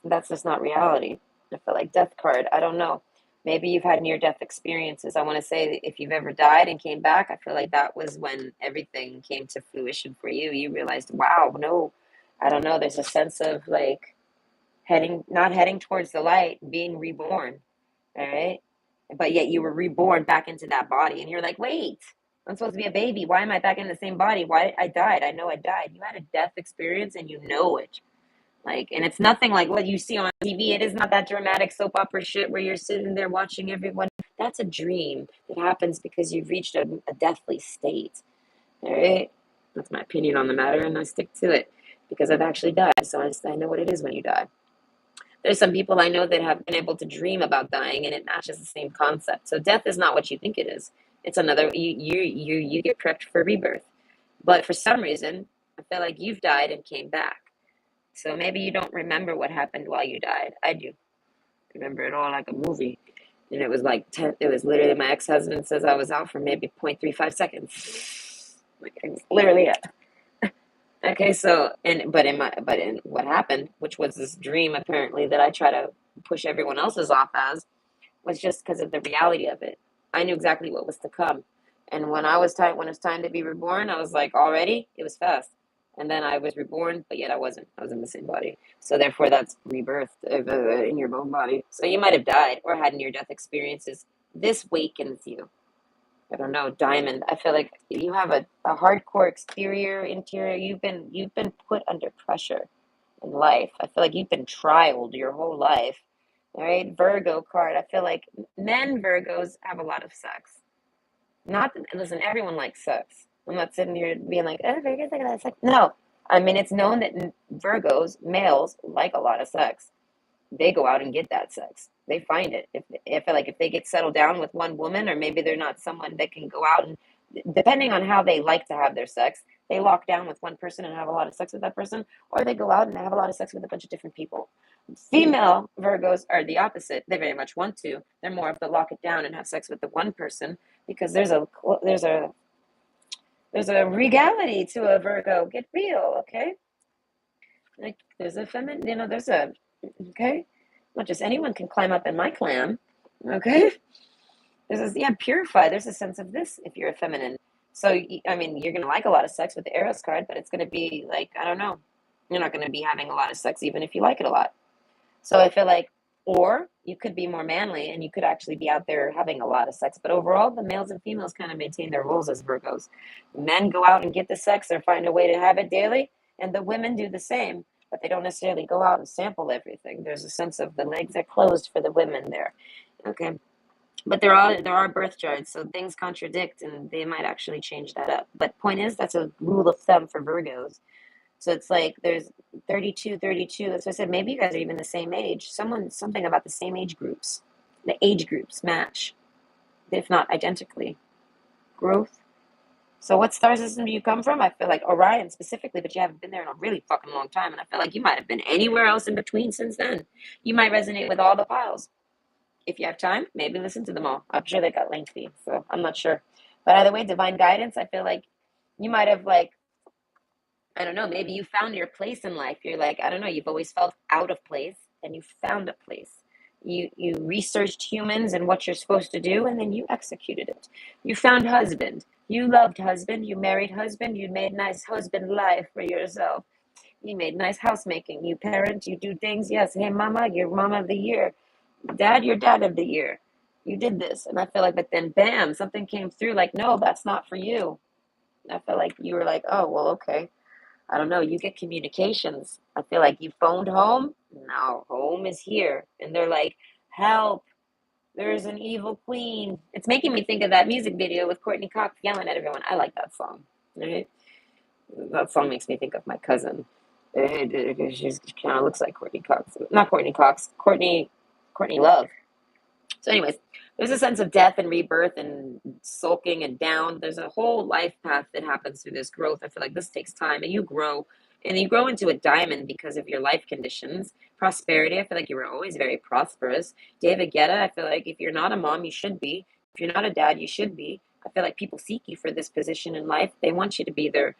that's just not reality. I feel like death card. I don't know. Maybe you've had near death experiences. I want to say that if you've ever died and came back, I feel like that was when everything came to fruition for you. You realized, wow, no, I don't know, there's a sense of like not heading towards the light, being reborn. All right. But yet you were reborn back into that body. And you're like, wait, I'm supposed to be a baby. Why am I back in the same body? Why I died? I know I died. You had a death experience and you know it. Like, and it's nothing like what you see on TV. It is not that dramatic soap opera shit where you're sitting there watching everyone. That's a dream that happens because you've reached a deathly state. All right. That's my opinion on the matter, and I stick to it because I've actually died. So I know what it is when you die. There's some people I know that have been able to dream about dying, and it matches the same concept. So death is not what you think it is. It's another you get prepped for rebirth. But for some reason, I feel like you've died and came back. So maybe you don't remember what happened while you died. I do remember it all like a movie. And it was like it was literally my ex-husband says I was out for maybe 0.35 seconds. Like it was literally it. Okay, so but in what happened, which was this dream apparently that I try to push everyone else's off as, was just because of the reality of it. I knew exactly what was to come, and when it was time to be reborn, I was like, already it was fast, and then I was reborn, but yet I wasn't. I was in the same body, so therefore that's rebirth in your own body. So you might have died or had near-death experiences. This wakens you. I don't know, Diamond. I feel like you have a hardcore exterior, interior. You've been put under pressure in life. I feel like you've been trialed your whole life. All right, Virgo card. I feel like men Virgos have a lot of sex. Not listen, everyone likes sex. I'm not sitting here being like, oh, Virgos like a lot of sex. No, I mean it's known that Virgos males like a lot of sex. They go out and get that sex. They find it. If they get settled down with one woman, or maybe they're not someone that can go out and, depending on how they like to have their sex, they lock down with one person and have a lot of sex with that person, or they go out and have a lot of sex with a bunch of different people. Female Virgos are the opposite. They very much want to. They're more of the lock it down and have sex with the one person because there's a regality to a Virgo. Get real, okay? Like there's a feminine, there's a okay. Not just anyone can climb up in my clan, okay? There's this, yeah, purify. There's a sense of this if you're a feminine. So I mean, you're gonna like a lot of sex with the Eros card, but it's gonna be like I don't know. You're not gonna be having a lot of sex even if you like it a lot. So I feel like, or you could be more manly and you could actually be out there having a lot of sex. But overall, the males and females kind of maintain their roles as Virgos. Men go out and get the sex or find a way to have it daily, and the women do the same. But they don't necessarily go out and sample everything. There's a sense of the legs are closed for the women there. Okay. But there are birth charts, so things contradict and they might actually change that up. But point is, that's a rule of thumb for Virgos. So it's like there's 32, 32. That's what I said. Maybe you guys are even the same age. Something about the same age groups. The age groups match, if not identically. Growth. So what star system do you come from? I feel like Orion specifically, but you haven't been there in a really fucking long time. And I feel like you might have been anywhere else in between since then. You might resonate with all the piles. If you have time, maybe listen to them all. I'm sure they got lengthy, so I'm not sure. But either way, divine guidance, I feel like you might have like I don't know, maybe you found your place in life. You're like, I don't know, you've always felt out of place and you found a place. You researched humans and what you're supposed to do and then you executed it. You found husband. You loved husband, you married husband, you made nice husband life for yourself. You made nice housemaking. You parent, you do things. Yes, hey mama, you're mama of the year. Dad, you're dad of the year. You did this. And I feel like but then bam, something came through like, no, that's not for you. I feel like you were like, oh well, okay. I don't know, you get communications. I feel like you phoned home. No, home is here. And they're like, help, there's an evil queen. It's making me think of that music video with Courtney Cox yelling at everyone. I like that song. Right? That song makes me think of my cousin. She kind of looks like Courtney Cox. Not Courtney Cox, Courtney Love. So, anyways, there's a sense of death and rebirth and sulking and down. There's a whole life path that happens through this growth. I feel like this takes time, and you grow, into a diamond because of your life conditions. Prosperity. I feel like you were always very prosperous. David Guetta. I feel like if you're not a mom, you should be. If you're not a dad, you should be. I feel like people seek you for this position in life. They want you to be their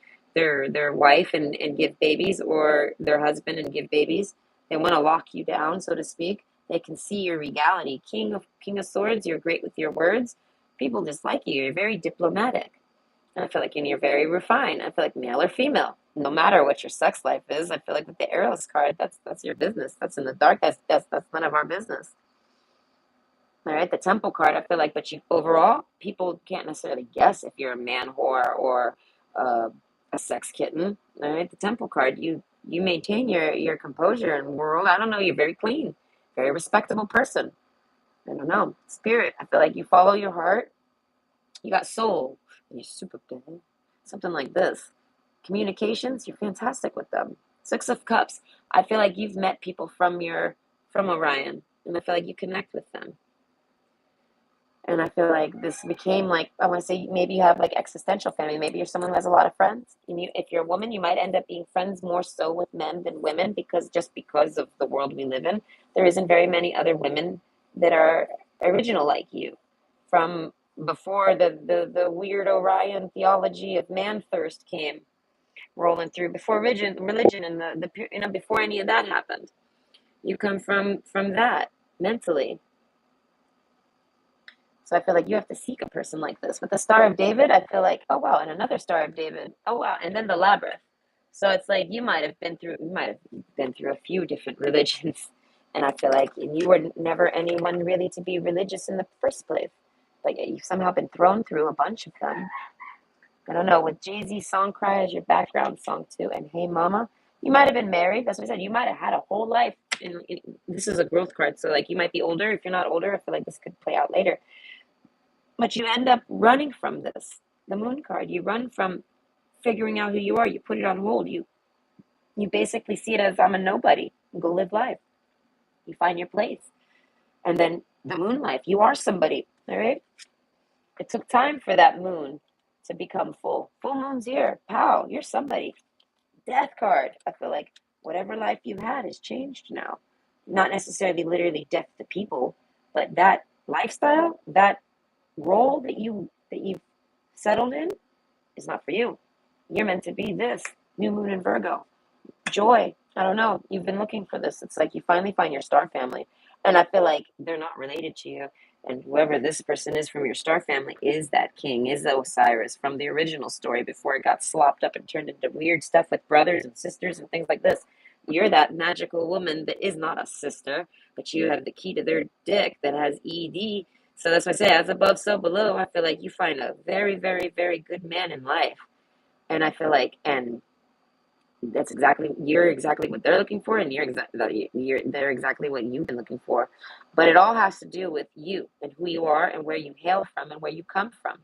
wife and give babies, or their husband and give babies. They want to lock you down, so to speak. They can see your regality. King of Swords, you're great with your words. People just like you. You're very diplomatic. And I feel like you're very refined. I feel like male or female, no matter what your sex life is. I feel like with the Eros card, that's your business. That's in the dark. That's none of our business. All right, the Temple card. I feel like, but you overall, people can't necessarily guess if you're a man whore or uh, a sex kitten. All right, the Temple card. You maintain your composure and world. I don't know. You're very clean, very respectable person. I don't know. Spirit. I feel like you follow your heart. You got soul. And you're super big. Something like this. Communications. You're fantastic with them. Six of Cups. I feel like you've met people from Orion, and I feel like you connect with them. And I feel like this became like, I want to say maybe you have like existential family. Maybe you're someone who has a lot of friends. And if you're a woman, you might end up being friends more so with men than women because just because of the world we live in, there isn't very many other women that are original like you. From before the weird Orion theology of man thirst came rolling through, before religion and before any of that happened. You come from that mentally. So I feel like you have to seek a person like this. With the Star of David, I feel like, oh wow, and another Star of David. Oh wow, and then the Labyrinth. So it's like you might have been through a few different religions. And I feel like you were never anyone really to be religious in the first place. But yet you've somehow been thrown through a bunch of them. I don't know, with Jay-Z's Song Cry as your background song too, and Hey Mama, you might have been married. That's what I said. You might have had a whole life. This is a growth card. So like you might be older. If you're not older, I feel like this could play out later, but you end up running from this. The moon card. You run from figuring out who you are. You put it on hold. You basically see it as I'm a nobody. Go live life. You find your place. And then the moon life. You are somebody. All right. It took time for that moon to become full. Full moon's here. Pow, you're somebody. Death card. I feel like whatever life you had has changed now. Not necessarily literally death to people, but that lifestyle, that role that you've settled in is not for you. You're meant to be this. New moon in Virgo. Joy. I don't know. You've been looking for this. It's like you finally find your star family. And I feel like they're not related to you. And whoever this person is from your star family is that king, is the Osiris from the original story before it got slopped up and turned into weird stuff with brothers and sisters and things like this. You're that magical woman that is not a sister, but you have the key to their dick that has ED. So that's why I say, as above, so below. I feel like you find a very, very, very good man in life. And I feel like, and you're exactly what they're looking for, and they're exactly what you've been looking for. But it all has to do with you and who you are and where you hail from and where you come from,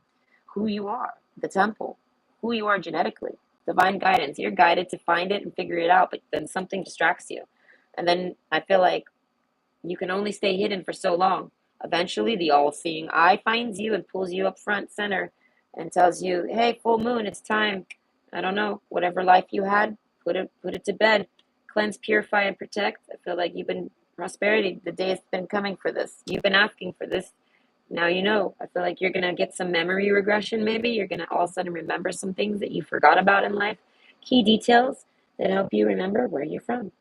who you are, the temple, who you are genetically, divine guidance. You're guided to find it and figure it out, but then something distracts you, and then I feel like you can only stay hidden for so long. Eventually, the all-seeing eye finds you and pulls you up front center and tells you, "Hey, full moon, it's time. I don't know, whatever life you had, put it to bed. Cleanse, purify, and protect." I feel like you've been prosperity. The day has been coming for this. You've been asking for this. Now you know. I feel like you're gonna get some memory regression. Maybe you're gonna all of a sudden remember some things that you forgot about in life. Key details that help you remember where you're from.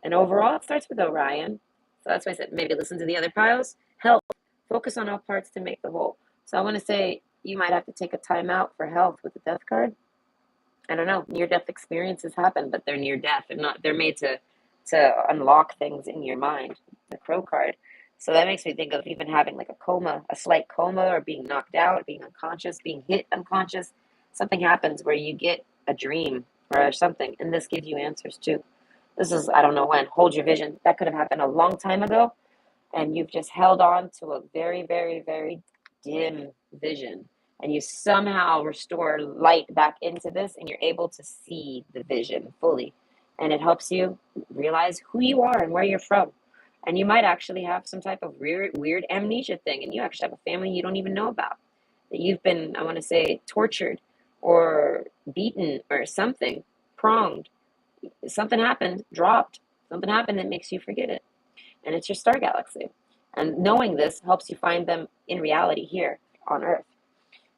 And overall, it starts with Orion. So that's why I said maybe listen to the other piles. Health. Focus on all parts to make the whole. So I want to say you might have to take a time out for health with the death card. I don't know. Near death experiences happen, but they're near death. They're made to unlock things in your mind. The crow card. So that makes me think of even having like a coma, a slight coma, or being knocked out, being unconscious, being hit unconscious. Something happens where you get a dream or something, and this gives you answers too. This is, I don't know when. Hold your vision. That could have happened a long time ago, and you've just held on to a very, very, very dim vision. And you somehow restore light back into this, and you're able to see the vision fully. And it helps you realize who you are and where you're from. And you might actually have some type of weird amnesia thing, and you actually have a family you don't even know about. That you've been, I want to say, tortured or beaten or something, pronged. Something happened, dropped. Something happened that makes you forget it. And it's your star galaxy. And knowing this helps you find them in reality here on Earth.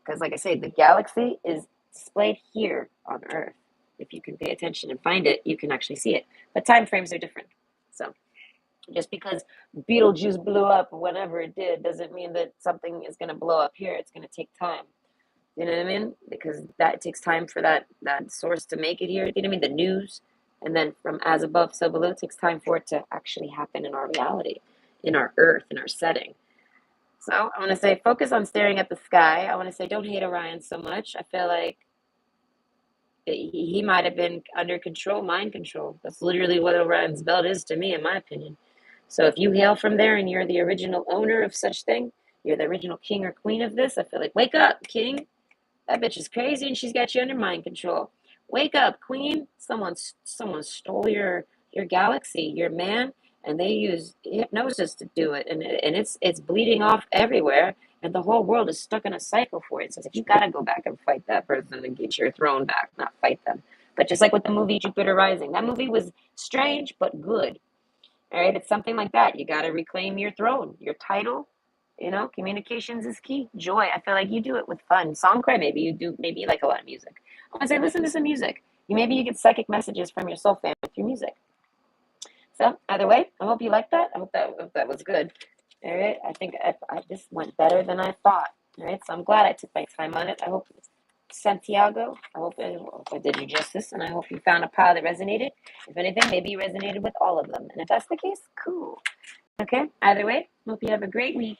Because, like I say, the galaxy is displayed here on Earth. If you can pay attention and find it, you can actually see it. But time frames are different. So just because Beetlejuice blew up whenever it did doesn't mean that something is going to blow up here. It's going to take time. You know what I mean? Because that takes time for that source to make it here. You know what I mean? The news, and then from as above, so below, it takes time for it to actually happen in our reality, in our earth, in our setting. So I want to say, focus on staring at the sky. I want to say, don't hate Orion so much. I feel like he might have been under control, mind control. That's literally what Orion's belt is to me, in my opinion. So if you hail from there and you're the original owner of such thing, you're the original king or queen of this, I feel like, wake up, king. That bitch is crazy and she's got you under mind control. Wake up, queen. Someone stole your galaxy, your man, and they use hypnosis to do it, and it's bleeding off everywhere, and the whole world is stuck in a cycle for it. So it's like you gotta go back and fight that person and get your throne back, not fight them. But just like with the movie Jupiter Rising, that movie was strange but good. All right, it's something like that. You got to reclaim your throne, your title. Communications is key. Joy. I feel like you do it with fun. Songcry, maybe you do. Maybe you like a lot of music. I want to say, listen to some music. You get psychic messages from your soul family through music. So either way, I hope you like that. I hope that was good. All right, I think I just went better than I thought. All right, so I'm glad I took my time on it. I hope Santiago. I hope I did you justice, and I hope you found a pile that resonated. If anything, maybe you resonated with all of them. And if that's the case, cool. Okay, either way, hope you have a great week.